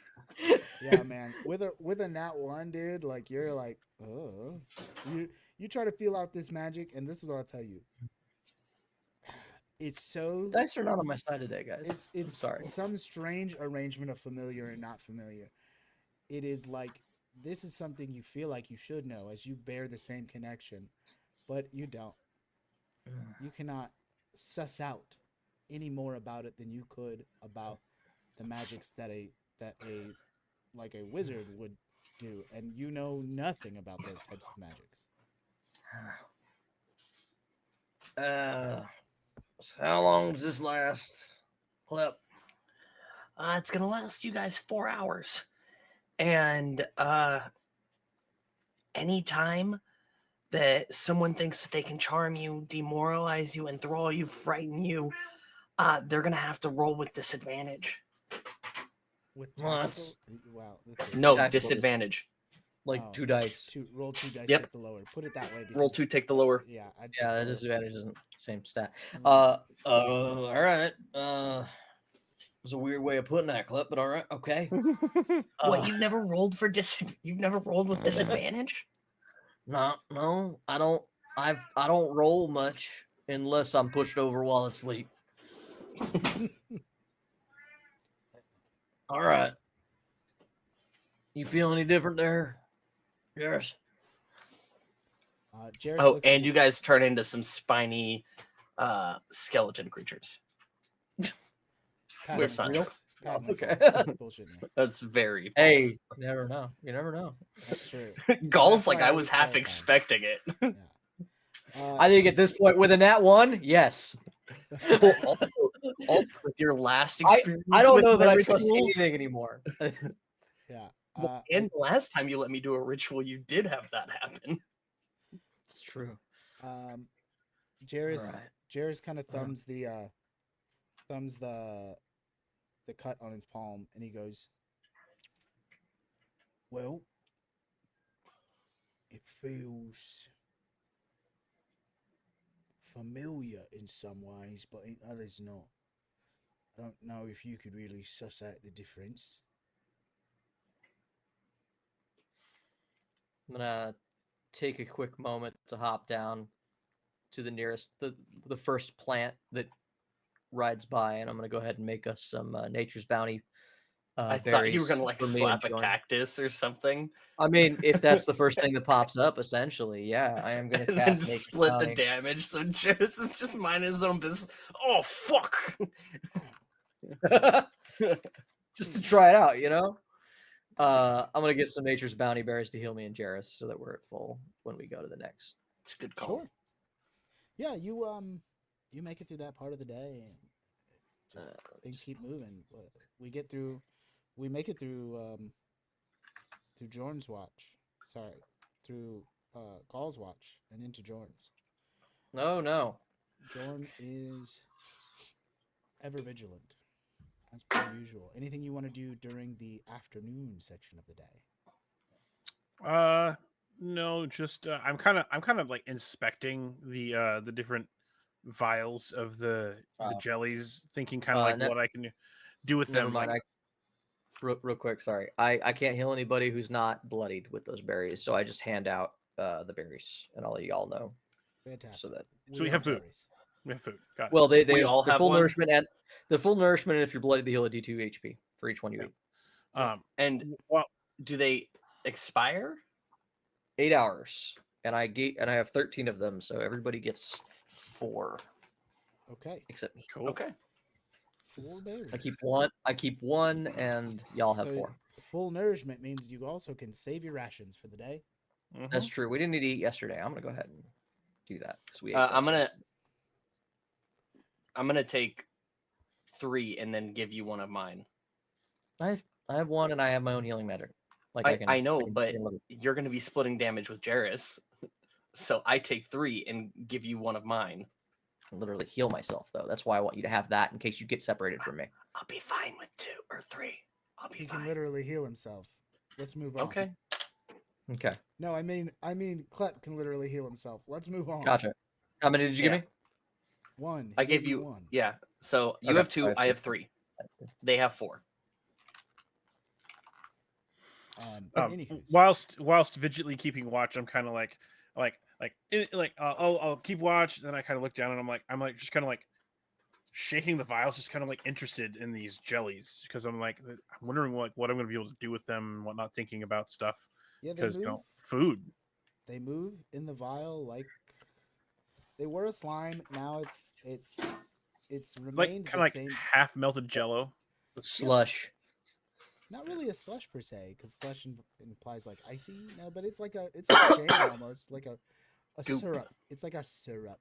Yeah, man. With a nat 1, dude, like you're like, oh, you try to feel out this magic, and this is what I'll tell you. It's so Dice are not on my side today, guys. it's sorry. some strange arrangement of familiar and not familiar. It is like this is something you feel like you should know as you bear the same connection, but you don't. You cannot suss out any more about it than you could about the magics that a like a wizard would do, and you know nothing about those types of magics. So how long does this last? Clip. It's gonna last you guys 4 hours, and anytime that someone thinks that they can charm you, demoralize you, enthrall you, frighten you, they're gonna have to roll with disadvantage. With Well, tactical, wow, that's No Tactical disadvantage. Like Oh. 2 dice. roll 2 dice, Yep. take the lower. Put it that way. Roll because- 2, take the lower. Yeah, I'd Yeah, that prefer- disadvantage isn't the same stat. Mm. All right. It's a weird way of putting that clip, but all right. Okay. What, you've never rolled for you've never rolled with disadvantage? No, I don't. I don't roll much unless I'm pushed over while asleep. All right. You feel any different there? Yes. Jared Oh, looks at and you guys turn into some spiny skeleton creatures. Pat we're my not- face. Pat my Okay. face. That's bullshit, man. That's very Hey, false. you never know. You never know. That's true. Gall's That's like why I I was was half clarifying. expecting it. Yeah. I think at this point, with a nat 1, yes. Well, also, with your last experience, I don't with know that my I trust rituals, anything anymore. yeah. and the last time you let me do a ritual, you did have that happen. It's true. Jairus Alright. Jairus kind of thumbs the cut on his palm, and he goes, "Well, it feels familiar in some ways, but in others not. I don't know if you could really suss out the difference." I'm gonna take a quick moment to hop down to the nearest the first plant that rides by, and I'm gonna go ahead and make us some Nature's Bounty I thought you were berries gonna like for me and slap a Jordan. cactus or something, I mean, if that's the first thing that pops up, essentially, yeah, I am gonna and then cast Nature's split the Bounty. damage. So Jairus is just minding his own business. Oh fuck! Just to try it out, you know. I'm gonna get some Nature's Bounty berries to heal me and Jarrus so that we're at full when we go to the next. It's a good call. Sure. Yeah, you make it through that part of the day, and just things keep moving. We make it through Jorn's watch. Sorry, through Gall's watch and into Jorn's. Oh no. Jorn is ever vigilant, as per usual. Anything you want to do during the afternoon section of the day? No, just I'm kind of like inspecting the different vials of the Oh. jellies, thinking kind of like Ne- what I can do with Never them. mind. Like, Real quick, sorry. I can't heal anybody who's not bloodied with those berries, so I just hand out the berries, and I'll let you all know. Fantastic. So that So we have food. berries. we have food. Got it. well, they We all the have full one? nourishment and the full nourishment, and if you're bloodied, they heal a D2 HP for each one you Yeah. eat. And Well, do they expire? 8 hours, and I have 13 of them, so everybody gets 4 Okay, except me. cool. Okay. 4 berries. I keep one, and y'all have So, 4. Full nourishment means you also can save your rations for the day. Mhm. That's true. We didn't need to eat yesterday. I'm gonna go ahead and do that because we ate. I'm those gonna yesterday. I'm gonna take 3 and then give you one of mine. I have one, and I have my own healing magic. Like I know, can but live. you're gonna be splitting damage with Jairus. So I take 3 and give you one of mine. I can literally heal myself though. That's why I want you to have that in case you get separated from me. I'll be fine with 2 or 3. I'll be He fine. can literally heal himself. Let's move on. Okay. Okay, No, I mean, Klep can literally heal himself. Let's move on. gotcha. How many did you Yeah. give me? 1. I He gave gave you 1. Yeah. So you Okay, have 2, I two. have 3. They have 4. Anywho, Whilst vigilantly keeping watch, I'm kind of I'll keep watch. Then I kind of look down and I'm like just kind of like shaking the vials, just kind of like interested in these jellies because I'm wondering what I'm going to be able to do with them and whatnot, thinking about stuff yeah, they because move. Food. They move in the vial like they were a slime. Now it's Like remained kind the of like same. half melted Jello. Slush. Not really a slush per se, because slush implies like icy. No, but it's like a jam almost, like a Goop. syrup. It's like a syrup.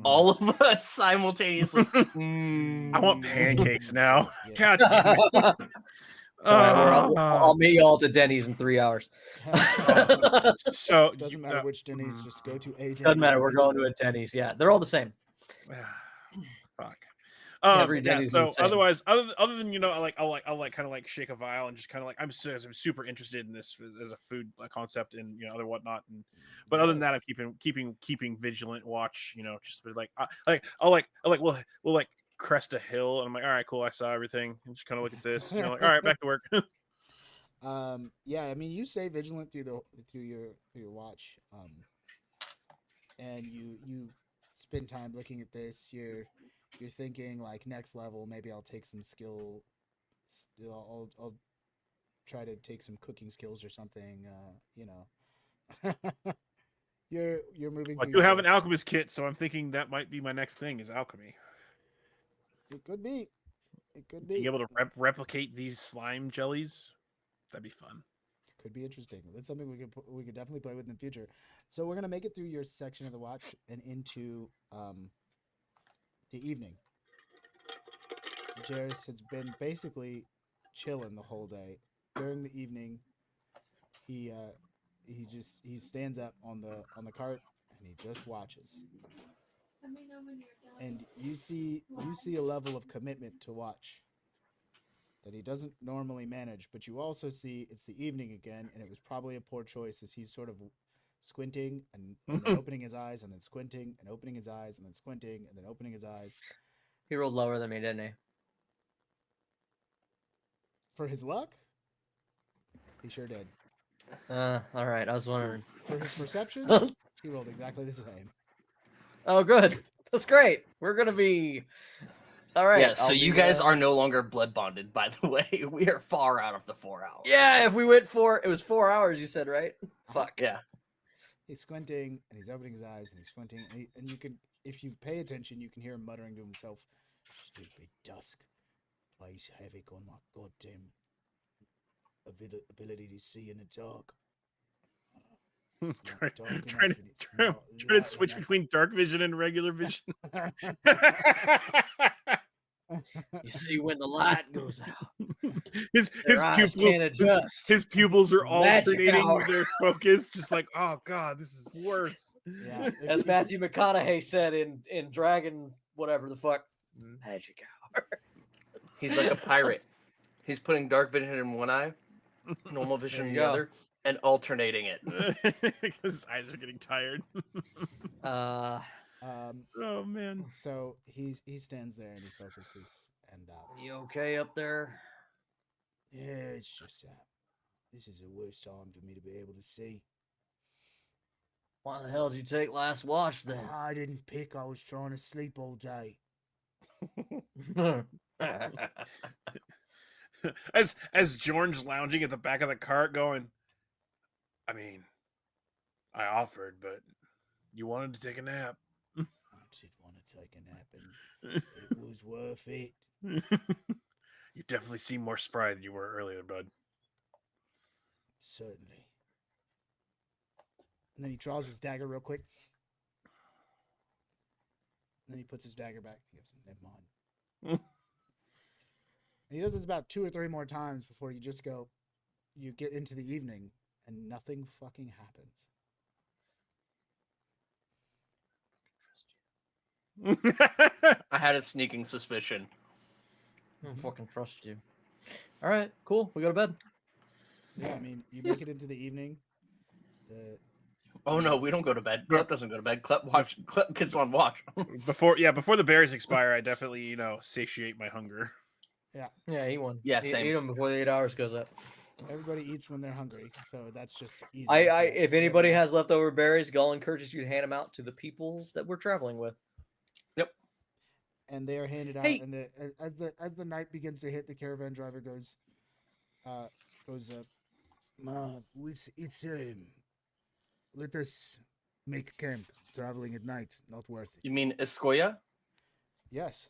All of us simultaneously. I want pancakes now. Yeah. God damn it. All right, I'll meet you all at the Denny's in 3 hours. So Doesn't matter which Denny's, just go to a Denny's. Doesn't matter. I'll We're meet you going to there. a Denny's. Yeah, they're all the same. Fuck. Every Yeah. Denny's is So the same. otherwise, other than I'll kind of like shake a vial and just kind of like I'm super interested in this as a food concept and other whatnot. And but other than that, I'm keeping vigilant watch. Just like we'll like crest a hill and I'm like, all right, cool, I saw everything. And just kind of look at this. Like, all right, back to work. Yeah, I mean, you stay vigilant through your watch, and you spend time looking at this. You're thinking like next level. Maybe I'll take some skill. I'll try to take some cooking skills or something. You're moving. I through do have your- an alchemist kit, so I'm thinking that might be my next thing is alchemy. It could be. It could be. Being able to replicate these slime jellies, that'd be fun. Could be interesting. That's something we could definitely play with in the future. So we're gonna make it through your section of the watch and into the evening. Jairus has been basically chilling the whole day. During the evening, he stands up on the cart and he just watches. And you see a level of commitment to watch that he doesn't normally manage, but you also see it's the evening again, and it was probably a poor choice as he's sort of squinting and then opening his eyes and then squinting and opening his eyes and then squinting and then opening his eyes. He rolled lower than me, didn't he? For his luck, he sure did. All right. I was wondering. For his perception, he rolled exactly the same. Oh, good. That's great. We're gonna be All right. Yeah, so I'll you do guys that. are no longer blood bonded, by the way. We are far out of the 4 hours. Yeah, if we went it was 4 hours. You said right? Fuck. Yeah. He's squinting and he's opening his eyes and he's squinting and you can, if you pay attention, you can hear him muttering to himself, "Stupid dusk plays havoc on my goddamn ability to see in the dark." It's not dark enough and it's not trying to light switch enough." between dark vision and regular vision. You see when the light goes out. his Their eyes pupils can't adjust. his pupils are Magic alternating hour. their focus, just like, oh god, this is worse. Yeah, As Matthew McConaughey said in Dragon, whatever the fuck, magic hour. He's like a pirate. He's putting dark vision in one eye, normal vision in the go. other, and alternating it. Because his eyes are getting tired. Oh man. So he stands there and he focuses and You okay up there? yeah, it's just this is the worst time for me to be able to see. Why the hell did you take last watch then? I didn't pick. I was trying to sleep all day. As George lounging at the back of the cart going, I mean, I offered, but you wanted to take a nap. I did want to take a nap, and it was worth it. You definitely seem more spry than you were earlier, bud. Certainly. And then he draws his dagger real quick. And then he puts his dagger back. He goes, "Never mind." And he does this about 2 or 3 more times before you just go, you get into the evening and nothing fucking happens. I had a sneaking suspicion. I don't fucking trust you. All right, cool. We go to bed. Yeah, I mean, you make it into the evening. The Oh no, we don't go to bed. Clep doesn't go to bed. Clep gets on watch. before the berries expire, I definitely, satiate my hunger. Yeah, eat one. Yeah, Eat same. them before the 8 hours goes up. everybody eats when they're hungry, so that's just easy. If anybody has leftover berries, Gull encourages you to hand them out to the people that we're traveling with. and they are handed out, Hey. and as the night begins to hit, the caravan driver goes, let us make camp. Traveling at night, not worth it. You mean Escoya? Yes,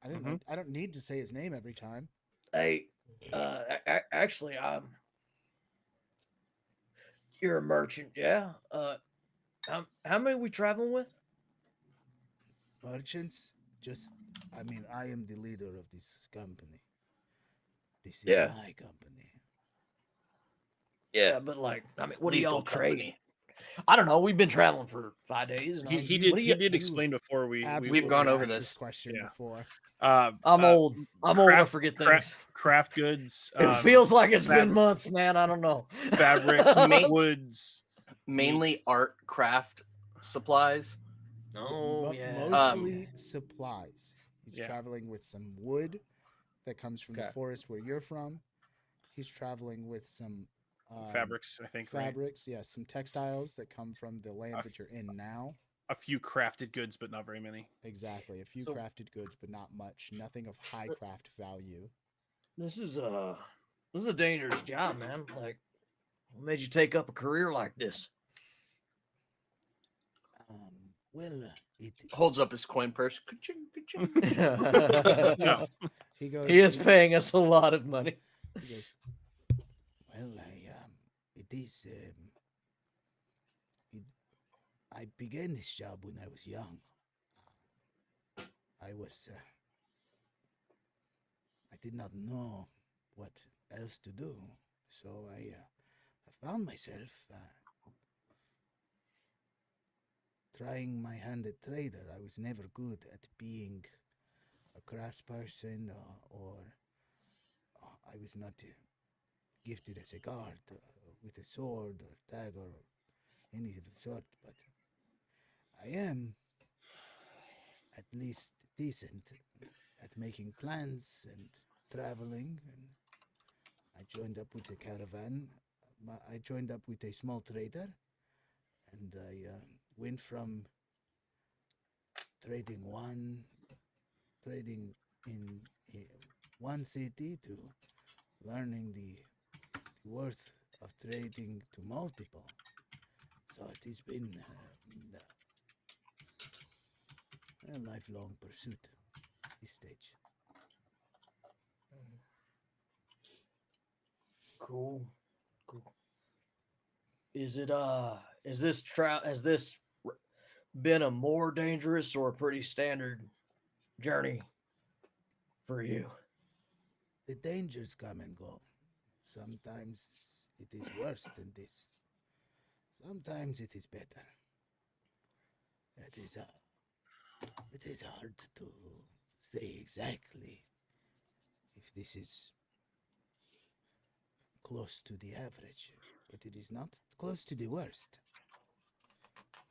I didn't. Mhm. I don't need to say his name every time. Hey, actually, you're a merchant, yeah? How many we traveling with? Merchants, I am the leader of this company. This is Yeah. my company. Yeah, but what do Lethal y'all trade? company. I don't know. We've been traveling for 5 days. And He what do did you- did explain before we Absolutely gone over asked this. question Yeah. before. I'm old. I'm old. I forget things. Craft goods. It feels like it's been fabric- months, man. I don't know. fabrics, Mate. woods. Mainly Meats. art craft supplies. Oh, yeah. Mostly supplies. He's Yeah. traveling with some wood that comes from the Okay. forest where you're from. He's traveling with some Fabrics, I think. Right? fabrics, yes, some textiles that come from the land A that you're in now. A few crafted goods, but not very many. Exactly. A few So- crafted goods, but not much. Nothing of high craft value. This is a dangerous job, man. Like, what made you take up a career like this? It Holds up his coin purse. Ka-ching, ka-ching. No. he goes He is paying us a lot of money. He goes, it is. I began this job when I was young. I did not know what else to do, so I found myself trying my hand at trader. I was never good at being a craftsperson, or I was not gifted as a guard with a sword or dagger or any of the sort, but I am at least decent at making plans and traveling. And I joined up with a caravan. I joined up with a small trader, and I went from trading in one city to learning the worth of trading to multiple. So it has been a lifelong pursuit at this stage. Cool. Cool. Is it has this been a more dangerous or a pretty standard journey for you? The dangers come and go. Sometimes it is worse than this. Sometimes it is better. It is it is hard to say exactly if this is close to the average, but it is not close to the worst.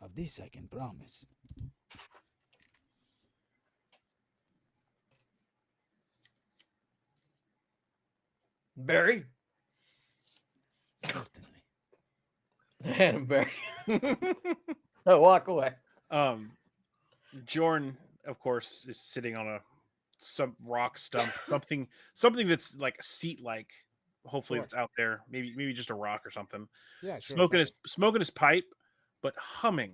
Of this I can promise. Barry? Certainly. And Barry. No, walk away. Jorn, of course, is sitting on some rock stump, something that's like a seat like. Hopefully, Sure. that's out there. Maybe just a rock or something. Yeah, sure. Smoking his pipe, but humming,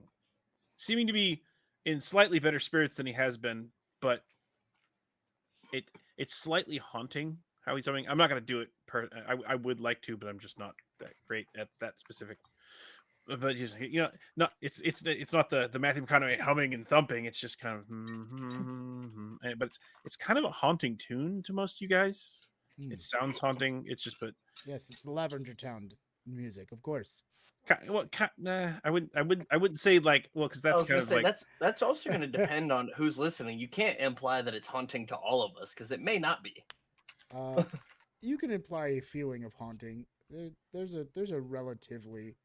seeming to be in slightly better spirits than he has been. But it's slightly haunting how he's humming. I'm not gonna do it. I would like to, but I'm just not that great at that specific. But just not it's not the Matthew McConaughey humming and thumping. It's just kind of, but it's kind of a haunting tune to most of you guys. It sounds haunting. It's just, but Yes, it's Lavender Town music, of course. nah, I wouldn't say like, well, because I that's was kind gonna of say like, that's also going to depend on who's listening. You can't imply that it's haunting to all of us because it may not be. You can imply a feeling of haunting. There's a relatively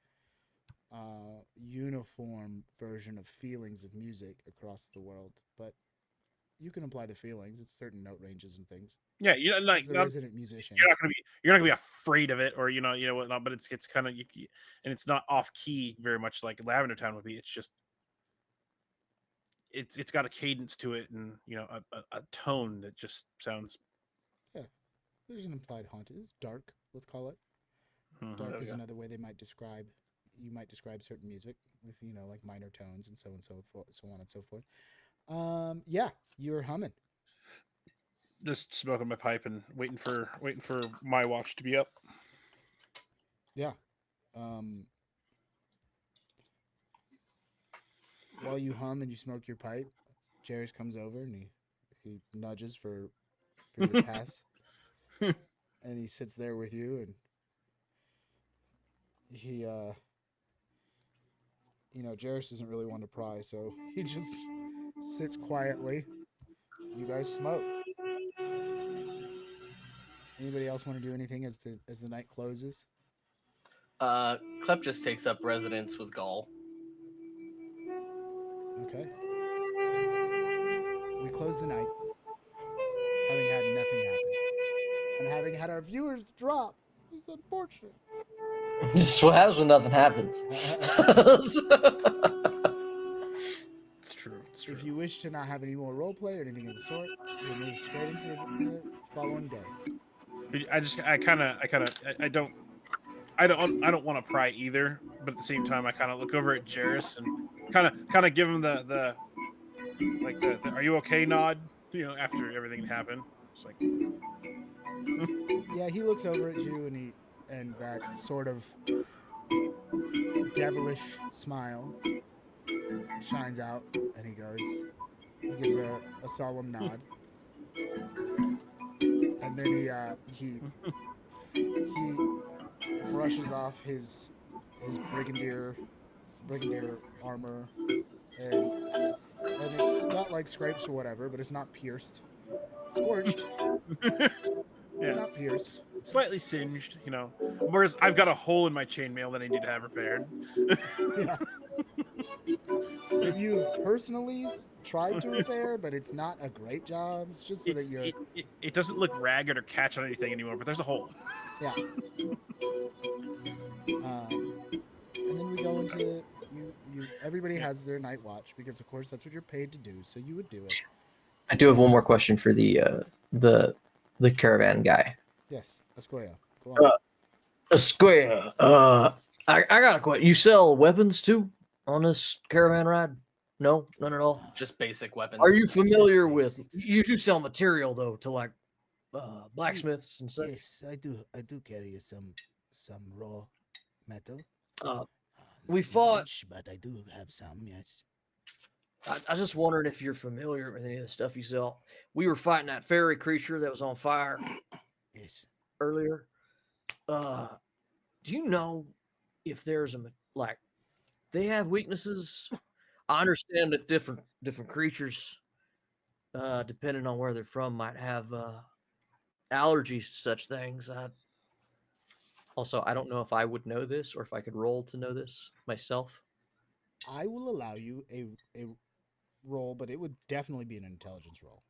uniform version of feelings of music across the world, but you can imply the feelings. It's certain note ranges and things. yeah, As like the resident musician. you're not gonna be afraid of it, or whatnot. But it's kind of and it's not off key very much like Lavender Town would be. It's just it's got a cadence to it, and a tone that just sounds. Yeah, there's an implied haunting. It's dark. Let's call it. Dark is another way they might describe. You might describe certain music with like minor tones and so on and so forth. Yeah, you're humming. Just smoking my pipe and waiting for my watch to be up. Yeah. While you hum and you smoke your pipe, Jairus comes over and he nudges for you to pass, and he sits there with you, and he Jairus doesn't really want to pry, so he just sits quietly. You guys smoke. Anybody else want to do anything as the night closes? Klep just takes up residence with Gaul. Okay. We close the night, having had nothing happen, and having had our viewers drop. It's unfortunate. This is what happens when nothing happens. It's true. It's true. If you wish to not have any more roleplay or anything of the sort, we'll move straight into the following day. I don't want to pry either, but at the same time, I kind of look over at Jairus and kind of give him the "Are you okay?" nod. After everything happened, it's like, Yeah, he looks over at you and that sort of devilish smile shines out, and he gives a solemn nod, and then he brushes off his brigadier armor, and it's got like scrapes or whatever, but it's not pierced, scorched, yeah, not pierced. slightly singed. Whereas I've got a hole in my chainmail that I need to have repaired. Yeah. That you've personally tried to repair, but it's not a great job. It's just so that you're. It doesn't look ragged or catch on anything anymore, but there's a hole. Yeah. And then we go into you. Everybody has their night watch because, of course, that's what you're paid to do. So you would do it. I do have one more question for the caravan guy. Yes, Esquire. Go on. A square. I got a question. You sell weapons too on this caravan ride? No, none at all. Just basic weapons. Are you familiar with? basics. You do sell material though to like blacksmiths and such. Yes, I do. I do carry some raw metal. Uh, Not we fought- much, but I do have some. Yes. I was just wondering if you're familiar with any of the stuff you sell. We were fighting that fairy creature that was on fire Yes. earlier. Do you know if there's like they have weaknesses? I understand that different creatures, depending on where they're from, might have allergies to such things. Also, I don't know if I would know this or if I could roll to know this myself. I will allow you a roll, but it would definitely be an intelligence roll.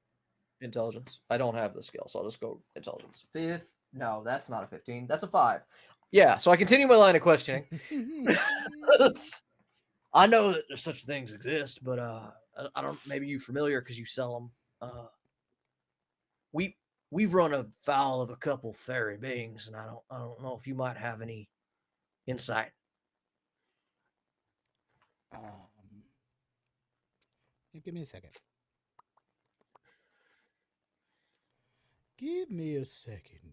Intelligence. I don't have the skill, so I'll just go intelligence. Fifth. No, that's not a 15. That's a 5. Yeah, so I continue my line of questioning. I know that there's such things exist, but I don't. Maybe you're familiar because you sell them. We've run afoul of a couple fairy beings, and I don't know if you might have any insight. Yeah, give me a second. Give me a second.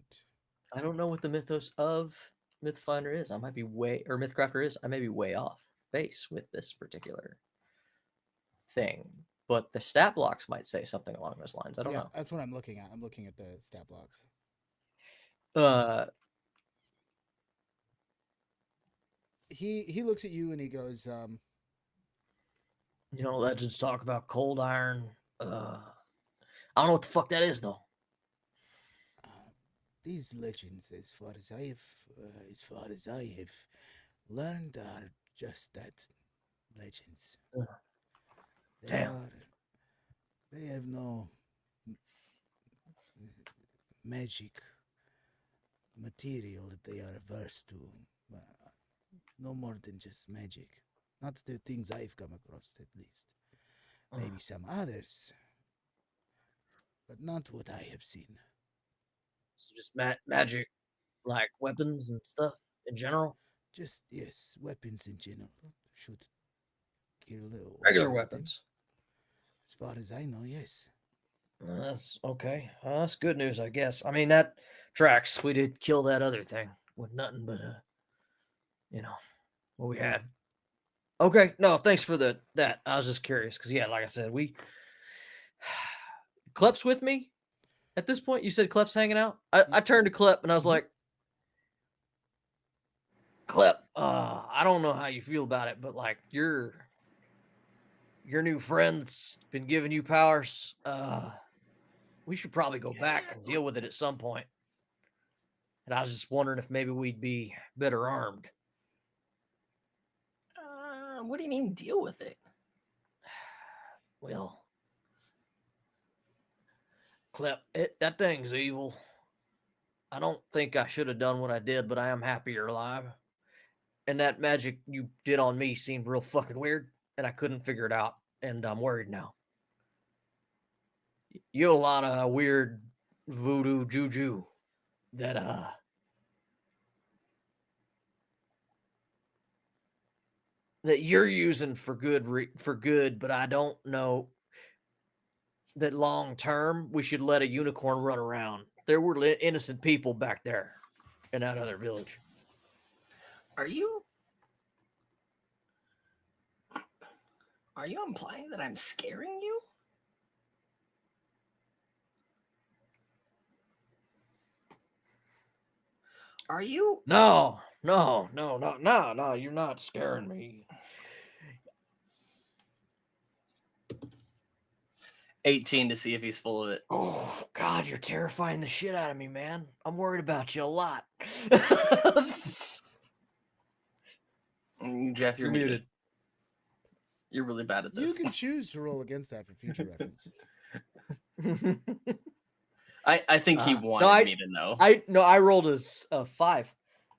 I don't know what the mythos of Mythfinder is. I might be Mythcrafter is. I may be way off base with this particular thing, but the stat blocks might say something along those lines. I don't know. That's what I'm looking at. I'm looking at the stat blocks. He looks at you and he goes, You know, legends talk about cold iron. I don't know what the fuck that is though. these legends, as far as I have learned, are just that, legends. Damn. They have no magic material that they are averse to. No more than just magic. Not the things I've come across, at least. Maybe some others, but not what I have seen. So just magic, like weapons and stuff in general. Just, yes, weapons in general. Shoot, kill, or Regular hurt them. weapons. As far as I know, yes. That's okay. That's good news, I guess. I mean, that tracks. We did kill that other thing with nothing but what we had. Okay, no, thanks for that. I was just curious because yeah, like I said, Klep's with me at this point. You said Klep's hanging out. I turned to Klep and I was like, Klep, I don't know how you feel about it, but like your new friend that's been giving you powers, we should probably go back and deal with it at some point. And I was just wondering if maybe we'd be better armed. What do you mean deal with it? Well, Klep, that thing's evil. I don't think I should have done what I did, but I am happy you're alive. And that magic you did on me seemed real fucking weird, and I couldn't figure it out, and I'm worried now. You have a lot of weird voodoo juju that that you're using for good, but I don't know that long term we should let a unicorn run around. There were innocent people back there in that other village. Are you implying that I'm scaring you? Are you? No, you're not scaring me. 18 to see if he's full of it. Oh, God, you're terrifying the shit out of me, man. I'm worried about you a lot. Jeff, you're You're muted. muted. You're really bad at You this. can choose to roll against that for future reference. I think he wanted me to know. I rolled a 5.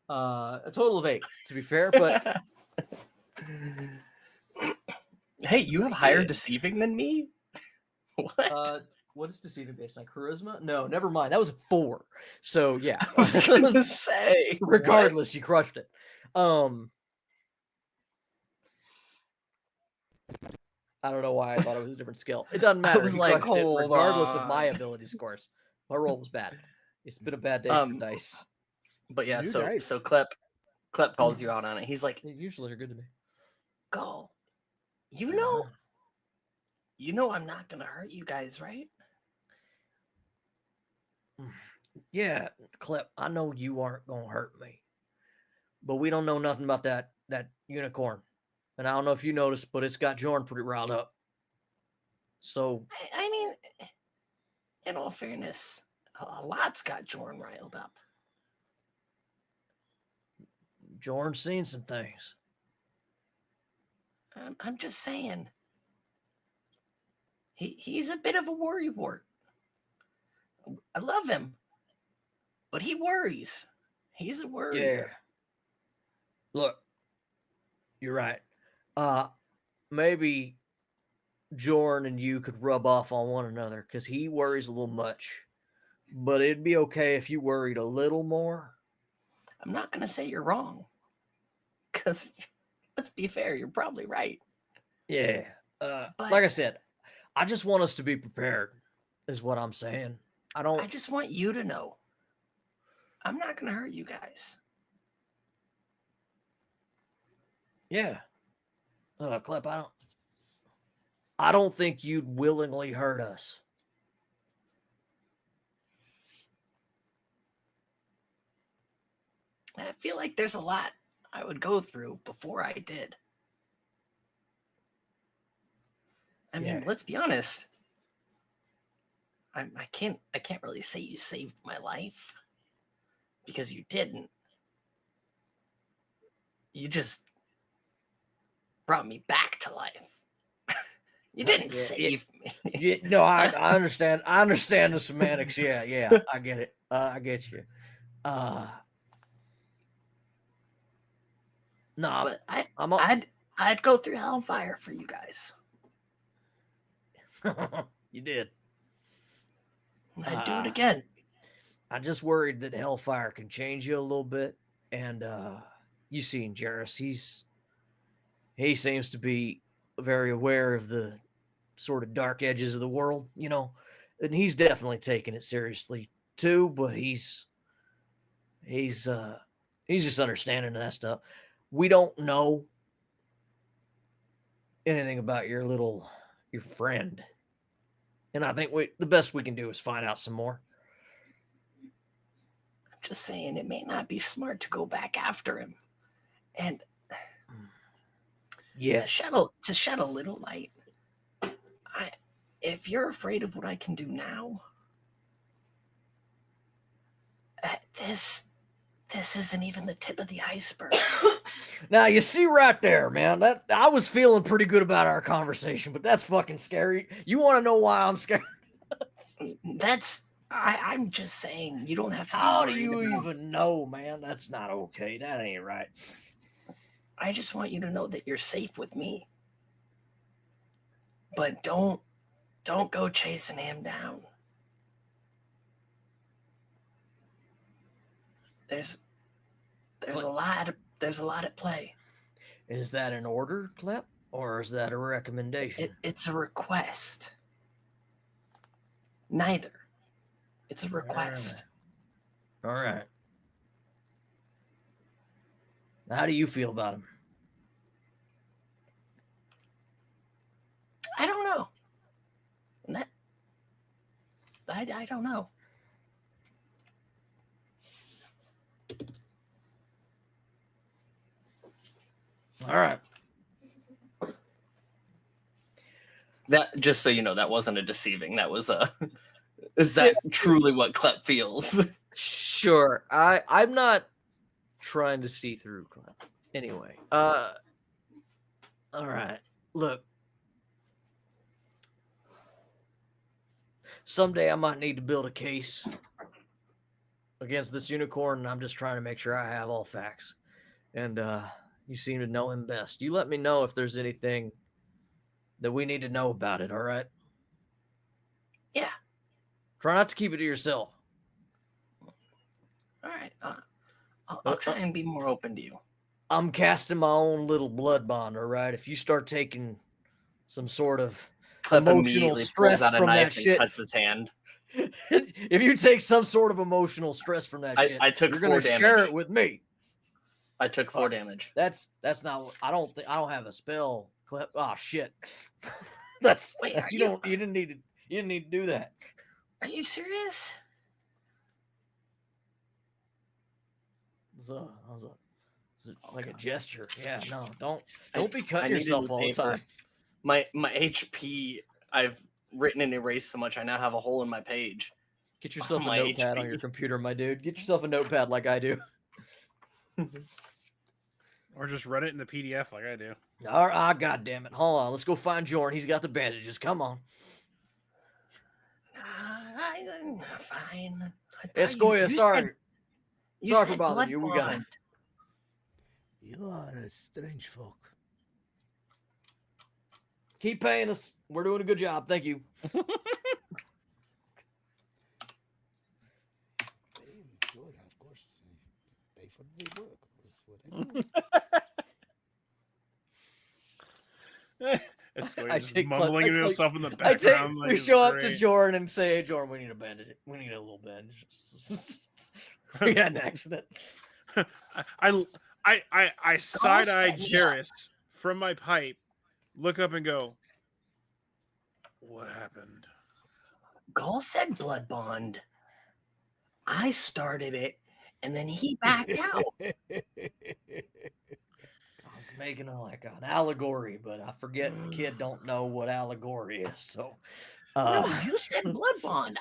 A total of 8, to be fair, but Hey, you have higher deceiving than me? What? What is deceiving based on charisma? No, never mind. That was a 4. So yeah. I was going to say. Regardless, you crushed it. I don't know why I thought it was a different skill. It doesn't matter. was He like, crushed it hold regardless of my on. abilities, of course. My roll was bad. It's been a bad day for dice. But yeah, New so dice. Klep calls you out on it. He's like, They usually are good to me. "Go, you know I'm not gonna hurt you guys, right?" Yeah, Clip, I know you aren't gonna hurt me. But we don't know nothing about that unicorn. And I don't know if you noticed, but it's got Jorn pretty riled up. So I mean, in all fairness, a lot's got Jorn riled up. Jorn's seen some things. I'm just saying. He's a bit of a worrywart. I love him, but he worries. He's a worrier. Yeah. Look, you're right. Maybe Jorn and you could rub off on one another because he worries a little much. But it'd be okay if you worried a little more. I'm not gonna say you're wrong, because let's be fair, you're probably right. Yeah. But like I said, I just want us to be prepared, is what I'm saying. I just want you to know I'm not gonna hurt you guys. Yeah. Clep, I don't think you'd willingly hurt us. I feel like there's a lot I would go through before I did. I mean, let's be honest. I can't really say you saved my life, because you didn't. You just brought me back to life. You didn't save me. Yeah, no, I understand. I understand the semantics. Yeah, I get it. I get you. No, But I'd go through hellfire for you guys. You did. I'd do it again. I just worried that hellfire can change you a little bit, and you seen Jarrus. He seems to be very aware of the sort of dark edges of the world, and he's definitely taking it seriously too. But he's just understanding that stuff. We don't know anything about your friend, and I think the best we can do is find out some more. I'm just saying, it may not be smart to go back after him, and to shed a little light. If you're afraid of what I can do now, this isn't even the tip of the iceberg. Now you see right there, man, that I was feeling pretty good about our conversation, but that's fucking scary. You want to know why I'm scared? I'm just saying, you don't have to. How do you even know, man? That's not okay. That ain't right. I just want you to know that you're safe with me. But don't go chasing him down. There's a lot at play. Is that an order, Clep, or is that a recommendation? It's a request. Neither. It's a request. All right. How do you feel about him? I don't know. I don't know. All right. That, just so you know, that wasn't a deceiving. That was is that truly what Clep feels? Sure. I'm not trying to see through Clep. Anyway. All right. Look. Someday I might need to build a case against this unicorn, and I'm just trying to make sure I have all facts. And you seem to know him best. You let me know if there's anything that we need to know about it, all right? Yeah, Try not to keep it to yourself. All right. I'll try and be more open to you. I'm casting my own little blood bond, all right? If you start taking some sort of Clip emotional immediately stress pulls out a from that knife and shit, cuts his hand. if you take some sort of emotional stress from that shit, I took you're 4 gonna damage. share it with me. I took 4 damage. That's not. I don't have a spell clip. Oh shit. That's Wait, you didn't need to do that. Are you serious? It's like a gesture. Yeah, no, don't be cutting I need a yourself new all the paper. time. My HP, I've written and erased so much. I now have a hole in my page. Get yourself a My notepad on HP. your computer, my dude. Get yourself a notepad like I do. Or just read it in the PDF like I do. All right, God damn it. Hold on. Let's go find Jordan. He's got the bandages. Come on. Fine. Escoya, sorry. You Sorry for said bothering you. We got it. Bloodbond. You are a strange folk. Keep paying us. We're doing a good job. Thank you. Sure, of course. Pay for the work. That's what I do. Escoya just take mumbling I to take- himself in the I take. background. like We it's show up to great. Jordan and say, "Hey, Jordan, we need a bandage. We need a little bandage. We had an accident." I side eye set me up. Jarrus from my pipe, look up and go, "What happened?" Gall said blood bond. I started it, and then he backed out. I was making an allegory, but I forget the kid don't know what allegory is. So, No, you said blood bond.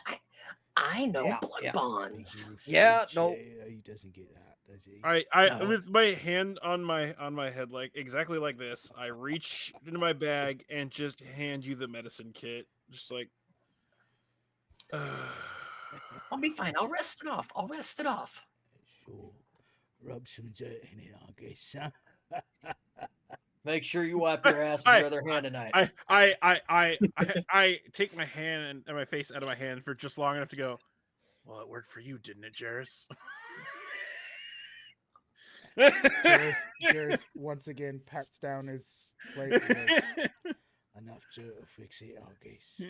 I know Yeah, blood yeah. bonds. Yeah, no. He doesn't get that, does he? I No. with my hand on my head, like exactly like this, I reach into my bag and just hand you the medicine kit, just like. I'll be fine. I'll rest it off. Sure. Rub some dirt in it, I guess, huh? Make sure you wipe your ass with your other hand tonight. I take my hand and my face out of my hand for just long enough to go. Well, it worked for you, didn't it, Jarrus? Jarrus once again pats down his plate. And goes, enough dirt to fix it, I guess.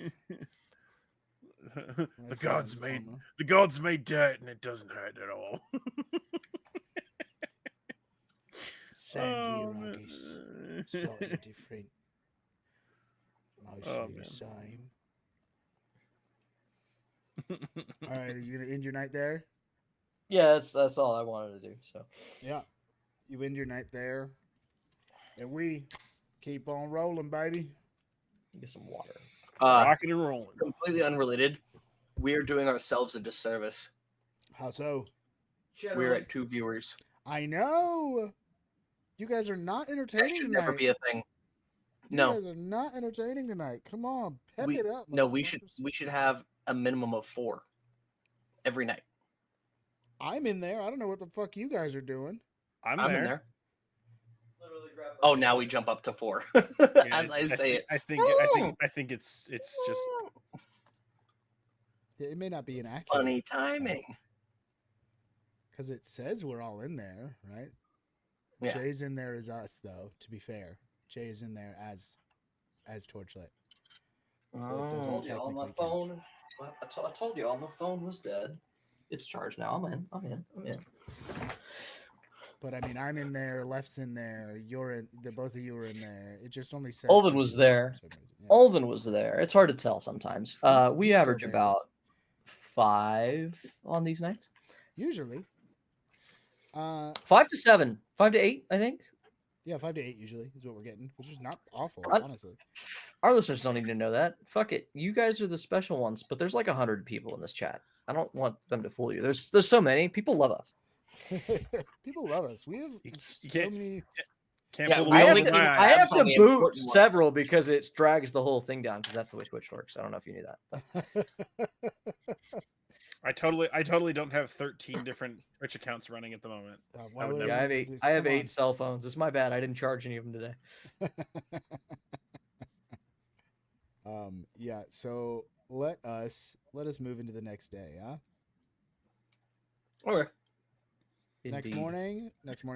The gods made dirt, and it doesn't hurt at all. Sand here, I guess. Slightly different. Mostly the man. same. All right, are you gonna end your night there? Yeah, that's all I wanted to do. So Yeah, you end your night there, and we keep on rolling, baby. get some water. Rocking and rolling. Completely unrelated. We are doing ourselves a disservice. How so? We're at 2 viewers. I know. You guys are not That entertaining should tonight. never be a thing. You No, guys are not entertaining tonight. Come on, pep we it up. no we motherfuckers. should have a minimum of 4 every night. I'm in there. I don't know what the fuck you guys are doing. I'm in there. there. Oh, now we jump up to 4 Yeah, as I say it. I think it's just It may not be inaccurate. Funny timing. Because it says we're all in there, right? Yeah. Jay's in there as us, though. To be fair, Jay is in there as Torchlight. So it doesn't told you on my technically count. phone. I told you all my phone was dead. It's charged now. I'm in. But I mean, I'm in there. Left's in there. You're in. The both of you are in there. It just only says. Olden two was viewers there. for some reason. Yeah. Olden was there. It's hard to tell sometimes. We he's average still there. about 5 on these nights. Usually. 5 to 7, 5 to 8, I think. Yeah, 5 to 8 usually is what we're getting, which is not awful, I- honestly. Our listeners don't need to know that. Fuck it. You guys are the special ones, but there's like 100 people in this chat. I don't want them to fool you. There's so many. People love us. People love us. We have you so can't many. can't Yeah, pull the we I wheel have only with to, my keep I eyes. have on to the boot important ones. several because it drags the whole thing down because that's the way Twitch works. I don't know if you knew that. I totally don't have 13 different Twitch accounts running at the moment. Why I would would never- Yeah, I have everyone 8. just- I have come 8 on. cell phones. It's my bad. I didn't charge any of them today. Yeah, so let us move into the next day, huh? Or Next Indeed. morning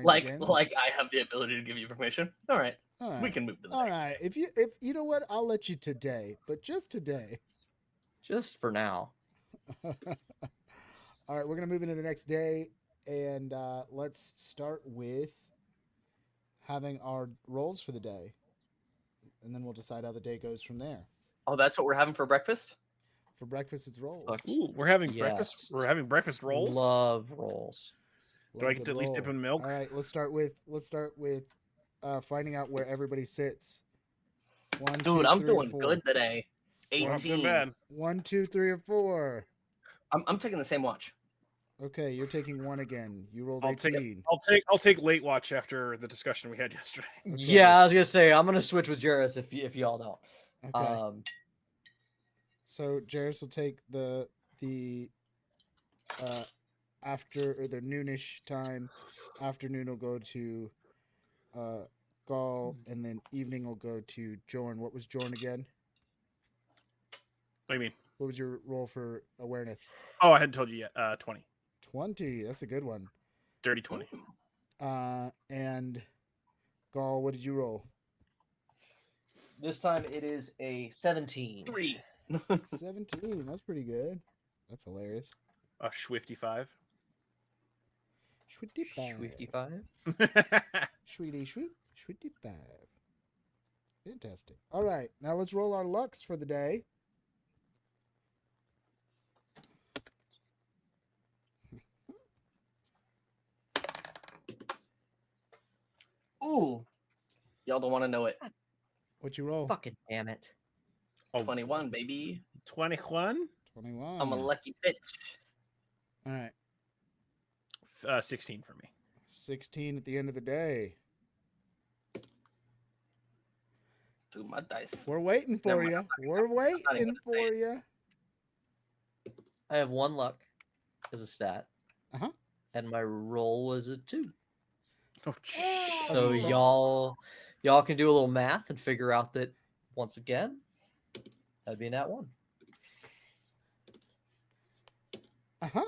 like begins. I have the ability to give you permission. All right, All right. we can move to the All next right. day. If you know what, I'll let you today, but just today. Just for now. All right, we're gonna move into the next day, and let's start with having our rolls for the day, and then we'll decide how the day goes from there. Oh, that's what we're having for breakfast. For breakfast, it's rolls. Fuck. Ooh, we're having breakfast. Yes. We're having breakfast rolls. Love rolls. Do I Love get a to at least dip roll. in milk? All right, let's start with finding out where everybody sits. One, Dude, two, I'm three, or doing four. good today. Well, not doing 18. bad. 1, 2, 3, or 4. I'm taking the same watch. Okay, you're taking 1 again. You rolled 18. I'll take late watch after the discussion we had yesterday. Okay. Yeah, I was gonna say I'm gonna switch with Jairus if y'all don't. Okay. So Jairus will take the after or the noonish time. Afternoon will go to Gaul, and then evening will go to Jorn. What was Jorn again? What do you mean? What was your roll for awareness? Oh, I hadn't told you yet. 20. 20. That's a good one. Dirty 20. And Gaul, what did you roll? This time it is a 17. 3. 17. That's pretty good. That's hilarious. Swifty 5. Shwitty five. 55. Shweety shweet. Shwitty 5. Fantastic. All right. Now let's roll our lucks for the day. Ooh, y'all don't want to know it. What you roll? Fucking damn it. 21, baby. 21? 21. I'm a lucky bitch. All right. 16 for me. 16 at the end of the day. Dude, my dice. We're waiting for Never you. mind, We're not even waiting gonna for say you. I have 1 luck as a stat. Uh-huh. And my roll was a 2. Oh, So that's- y'all can do a little math and figure out that once again, that'd be a nat 1. Uh-huh.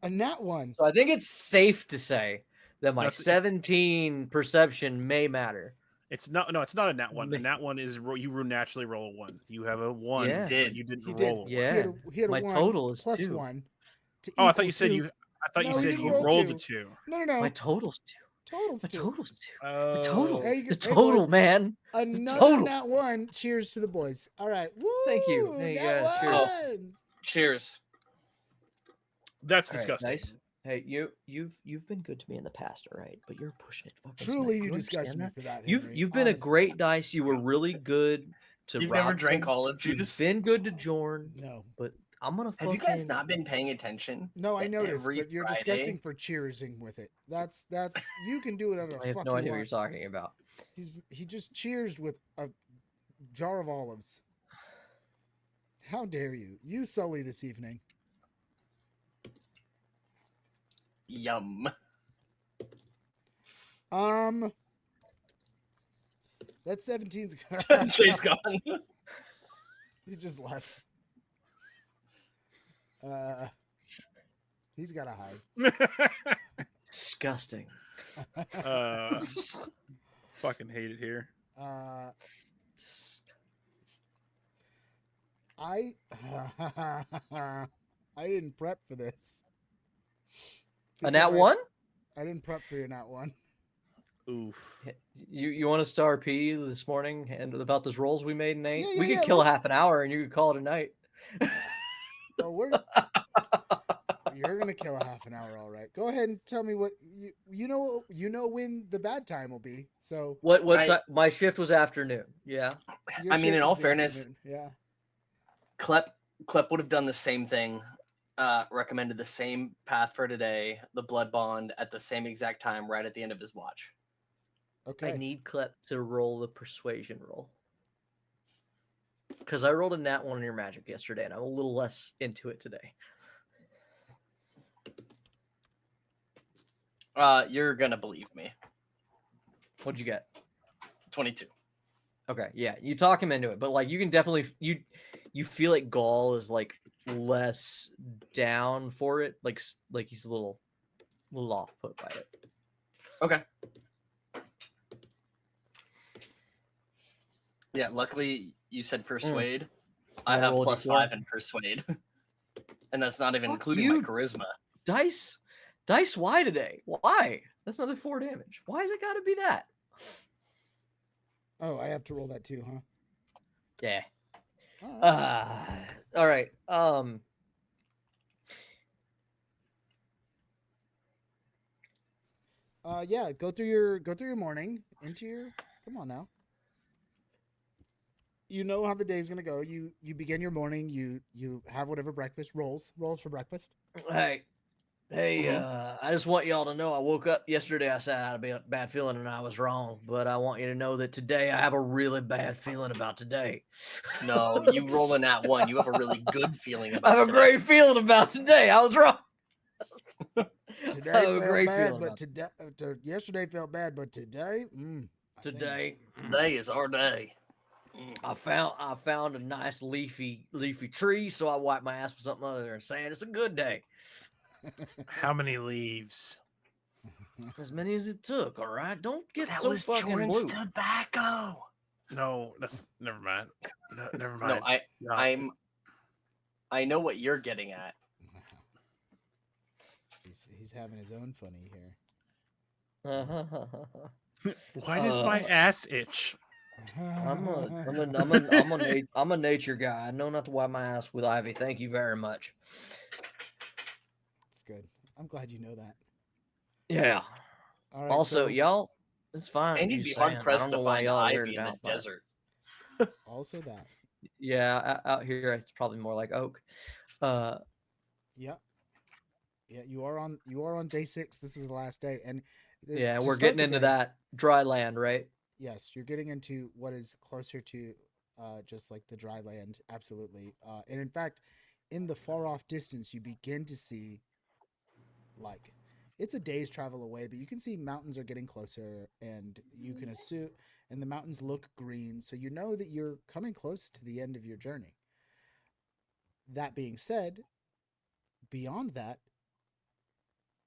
A nat 1. So I think it's safe to say that my No, it's- 17 perception may matter. It's not. No, it's not a nat 1. A Me- nat 1 is you naturally roll a 1. You have a 1. Yeah. but you didn't He roll did. a 1. Yeah. He had a My 1 total is plus 2. 1 to Oh, I equal thought you said 2. you. I thought No, you he said didn't you roll rolled 2. a 2. No. My total's 2. Total's My 2. total's 2. Oh. The total. There you go. The Hey, total, boys. man. Another total. nat 1. Cheers to the boys. All right. Woo! Thank you. Hey, Nat yeah, cheers. ones. Cheers. That's All right, disgusting. nice. Hey, you've been good to me in the past, all right? But you're pushing it fucking Truly, tonight. you disgust understand me that? for that, You've Henry. you've been a Honestly. great dice. You were really good to You've never drank Robson. olive You've juice? been good to Jorn, No. but I'm gonna Have you guys fucking- not been paying attention? No, I That noticed, every but you're Friday- disgusting for cheersing with it. That's you can do it on a I have fucking no idea what you're want. talking about. He just cheers with a jar of olives. How dare you? You sully this evening. Yum. That 17's Shay's gone. He just left. He's got to hide. Disgusting. Fucking hate it here. I didn't prep for this. A nat 1? I didn't prep for your nat 1. Oof. You want to star P this morning and about this rolls we made, Nate? Yeah, we yeah, could kill a let's- half an hour and you could call it a night. Oh, you're gonna kill a half an hour, all right. Go ahead and tell me what you know when the bad time will be. So My shift was afternoon. Yeah. your I mean, in shift all is the fairness- afternoon. Yeah. Klep would have done the same thing. Recommended the same path for today, the blood bond at the same exact time, right at the end of his watch. Okay. I need Klep to roll the persuasion roll. Because I rolled a nat 1 on your magic yesterday, and I'm a little less into it today. You're gonna believe me. What'd you get? 22. Okay, yeah, you talk him into it, but like you can definitely you feel like Gaul is like less down for it, like he's a little off put by it. Okay. Yeah, luckily you said persuade. I Yeah, have roll a +5 d4. in persuade. And that's not even Fuck including my you. charisma. Dice why today? Why? That's another 4 damage. Why has it got to be that? Oh, I have to roll that too, huh? Yeah. All right. All right. Yeah, go through your morning into your. Come on now. You know how the day's gonna go. You begin your morning. You have whatever breakfast rolls for breakfast. Hey, I just want y'all to know I woke up yesterday. I said I had a bad feeling and I was wrong, but I want you to know that today I have a really bad feeling about today. No, you rolling that one. You have a really good feeling I about have a today. great feeling about today. I was wrong. Today I have a felt great bad, feeling but about today, yesterday felt bad, but today, I think today. Today is our day. I found a nice leafy tree, so I wiped my ass with something other than sand. It's a good day. How many leaves? As many as it took, all right? Don't get That so was fucking Jordan's blue. tobacco. No, that's never mind. No, never No, mind. No. I know what you're getting at. he's having his own funny here. Why does my ass itch? I'm a nature guy. I know not to wipe my ass with ivy. Thank you very much. It's good. I'm glad you know that. Yeah. All right. Also, so y'all, it's fine. And I'm you'd be just hard saying. I pressed don't to know why find y'all are ivy weirded in the out by it. desert. also that. Yeah, out here it's probably more like oak. Yeah. Yeah, you are on day 6. This is the last day, and Yeah, to we're start getting the into day, that dry land, right? yes, you're getting into what is closer to just like the dry land, absolutely. And in fact, in the far off distance, you begin to see like it's a day's travel away, but you can see mountains are getting closer, and you can assume, and the mountains look green, so you know that you're coming close to the end of your journey. That being said, beyond that,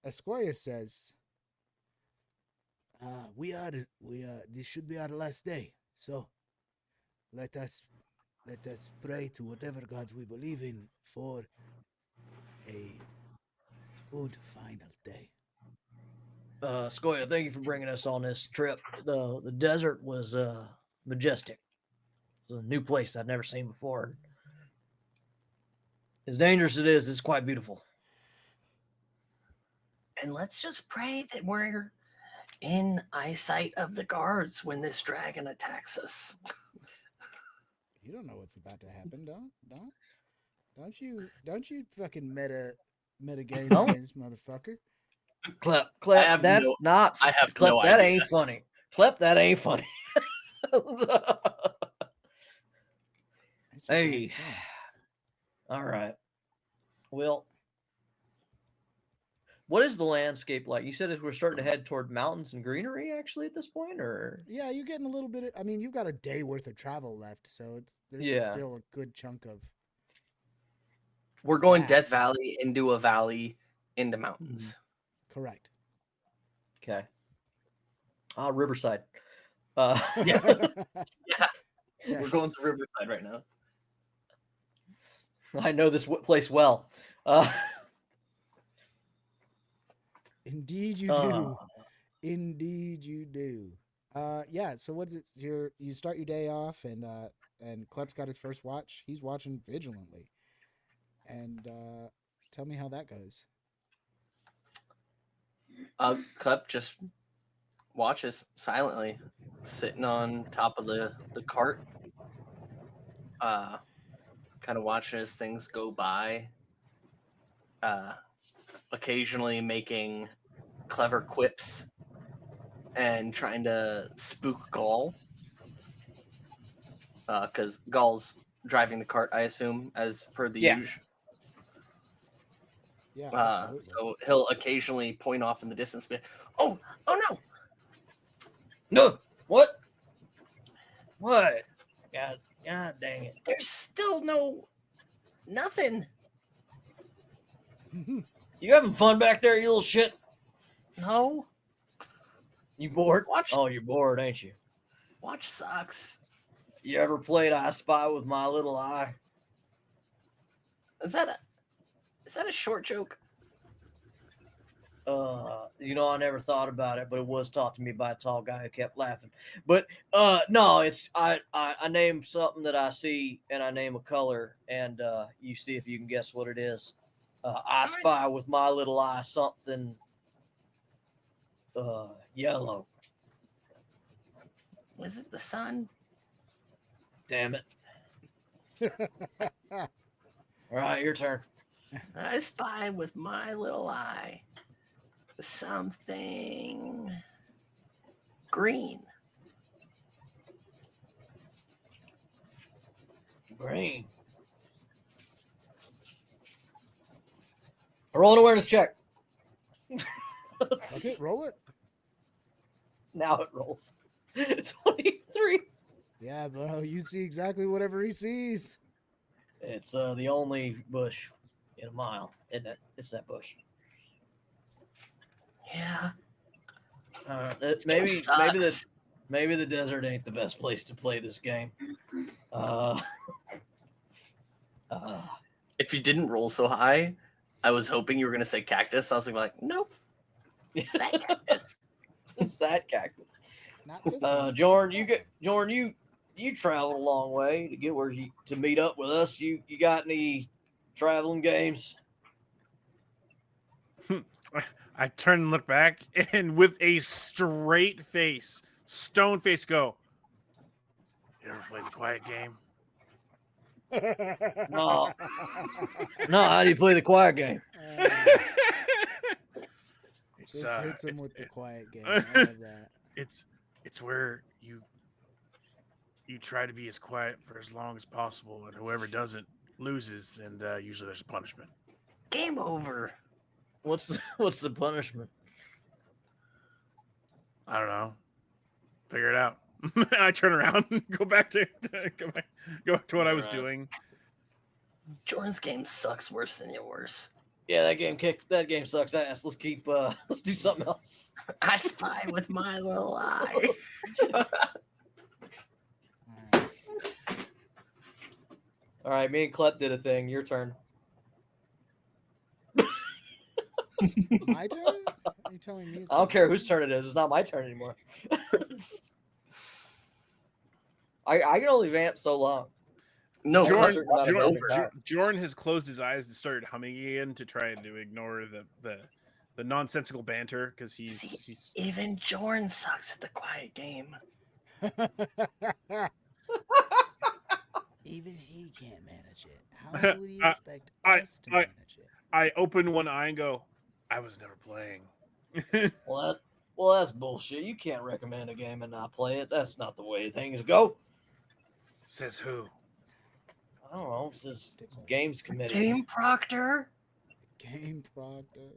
Esquia says, This should be our last day. So let us pray to whatever gods we believe in for a good final day. Scoya, thank you for bringing us on this trip. The desert was majestic. It's a new place I've never seen before. As dangerous as it is, it's quite beautiful. And let's just pray that we're in eyesight of the guards when this dragon attacks us. You don't know what's about to happen, don't you fucking meta game Don't. against motherfucker. Clep, have that's no- not. I have Clep, no that idea. ain't funny. Clep, that ain't funny. It's just Hey. not fun. All right. Well, what is the landscape like? You said we're starting to head toward mountains and greenery actually at this point, or Yeah, you're getting a little bit. I mean, you've got a day worth of travel left, so there's Yeah. still a good chunk of. We're going that. Death Valley into a valley into mountains. Correct. Okay. Riverside. Yes. Yeah. Yes. We're going to Riverside right now. I know this place well. Indeed you do. Indeed you do. Yeah, so what's it you start your day off, and Klep's got his first watch. He's watching vigilantly. And tell me how that goes. Klep just watches silently, sitting on top of the cart. Kind of watching as things go by. Occasionally making clever quips and trying to spook Gaul. Because Gaul's driving the cart, I assume, as per the usual. Yeah, absolutely. So he'll occasionally point off in the distance, be like, oh no! No, what? What? God dang it. There's still nothing. You having fun back there, you little shit? No. You bored? Watch. Oh, you're bored, ain't you? Watch sucks. You ever played I Spy with My Little Eye? Is that a short joke? I never thought about it, but it was taught to me by a tall guy who kept laughing. But no, it's I name something that I see, and I name a color, and you see if you can guess what it is. I spy with my little eye something yellow. Was it the sun? Damn it! All right, your turn. I spy with my little eye something green. Green. Roll an awareness check. Okay, roll it. Now it rolls. 23. Yeah, bro, you see exactly whatever he sees. It's the only bush in a mile, isn't it? It's that bush. Yeah. Maybe the desert ain't the best place to play this game. If you didn't roll so high, I was hoping you were gonna say cactus. I was like, nope. It's that cactus. It's that cactus. Not this one. Jordan, you traveled a long way to get to meet up with us. You got any traveling games? I turn and look back, and with a straight face, stone face, go. You ever played the quiet game? No. No, how do you play the quiet game? It's Just hits him with the quiet game. I love that. It's where you try to be as quiet for as long as possible, and whoever doesn't loses, and usually there's a punishment. Game over. What's the punishment? I don't know. Figure it out. I turn around and go back to what I was Alright. doing. Jordan's game sucks worse than yours. Yeah, that game sucks ass. Let's let's do something else. I spy with my little eye. All right, me and Klep did a thing. Your turn. My turn? Are you telling me? I don't care whose turn it is. It's not my turn anymore. I can only vamp so long. No, Jordan has closed his eyes and started humming again to try to ignore the nonsensical banter because he's even Jordan sucks at the quiet game. Even he can't manage it. How would he expect us to manage it? I open one eye and go, I was never playing. Well, that's bullshit. You can't recommend a game and not play it. That's not the way things go. Says who? I don't know. It's this games committee. Game proctor. Game proctor.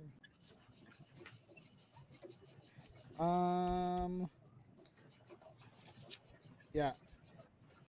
Yeah,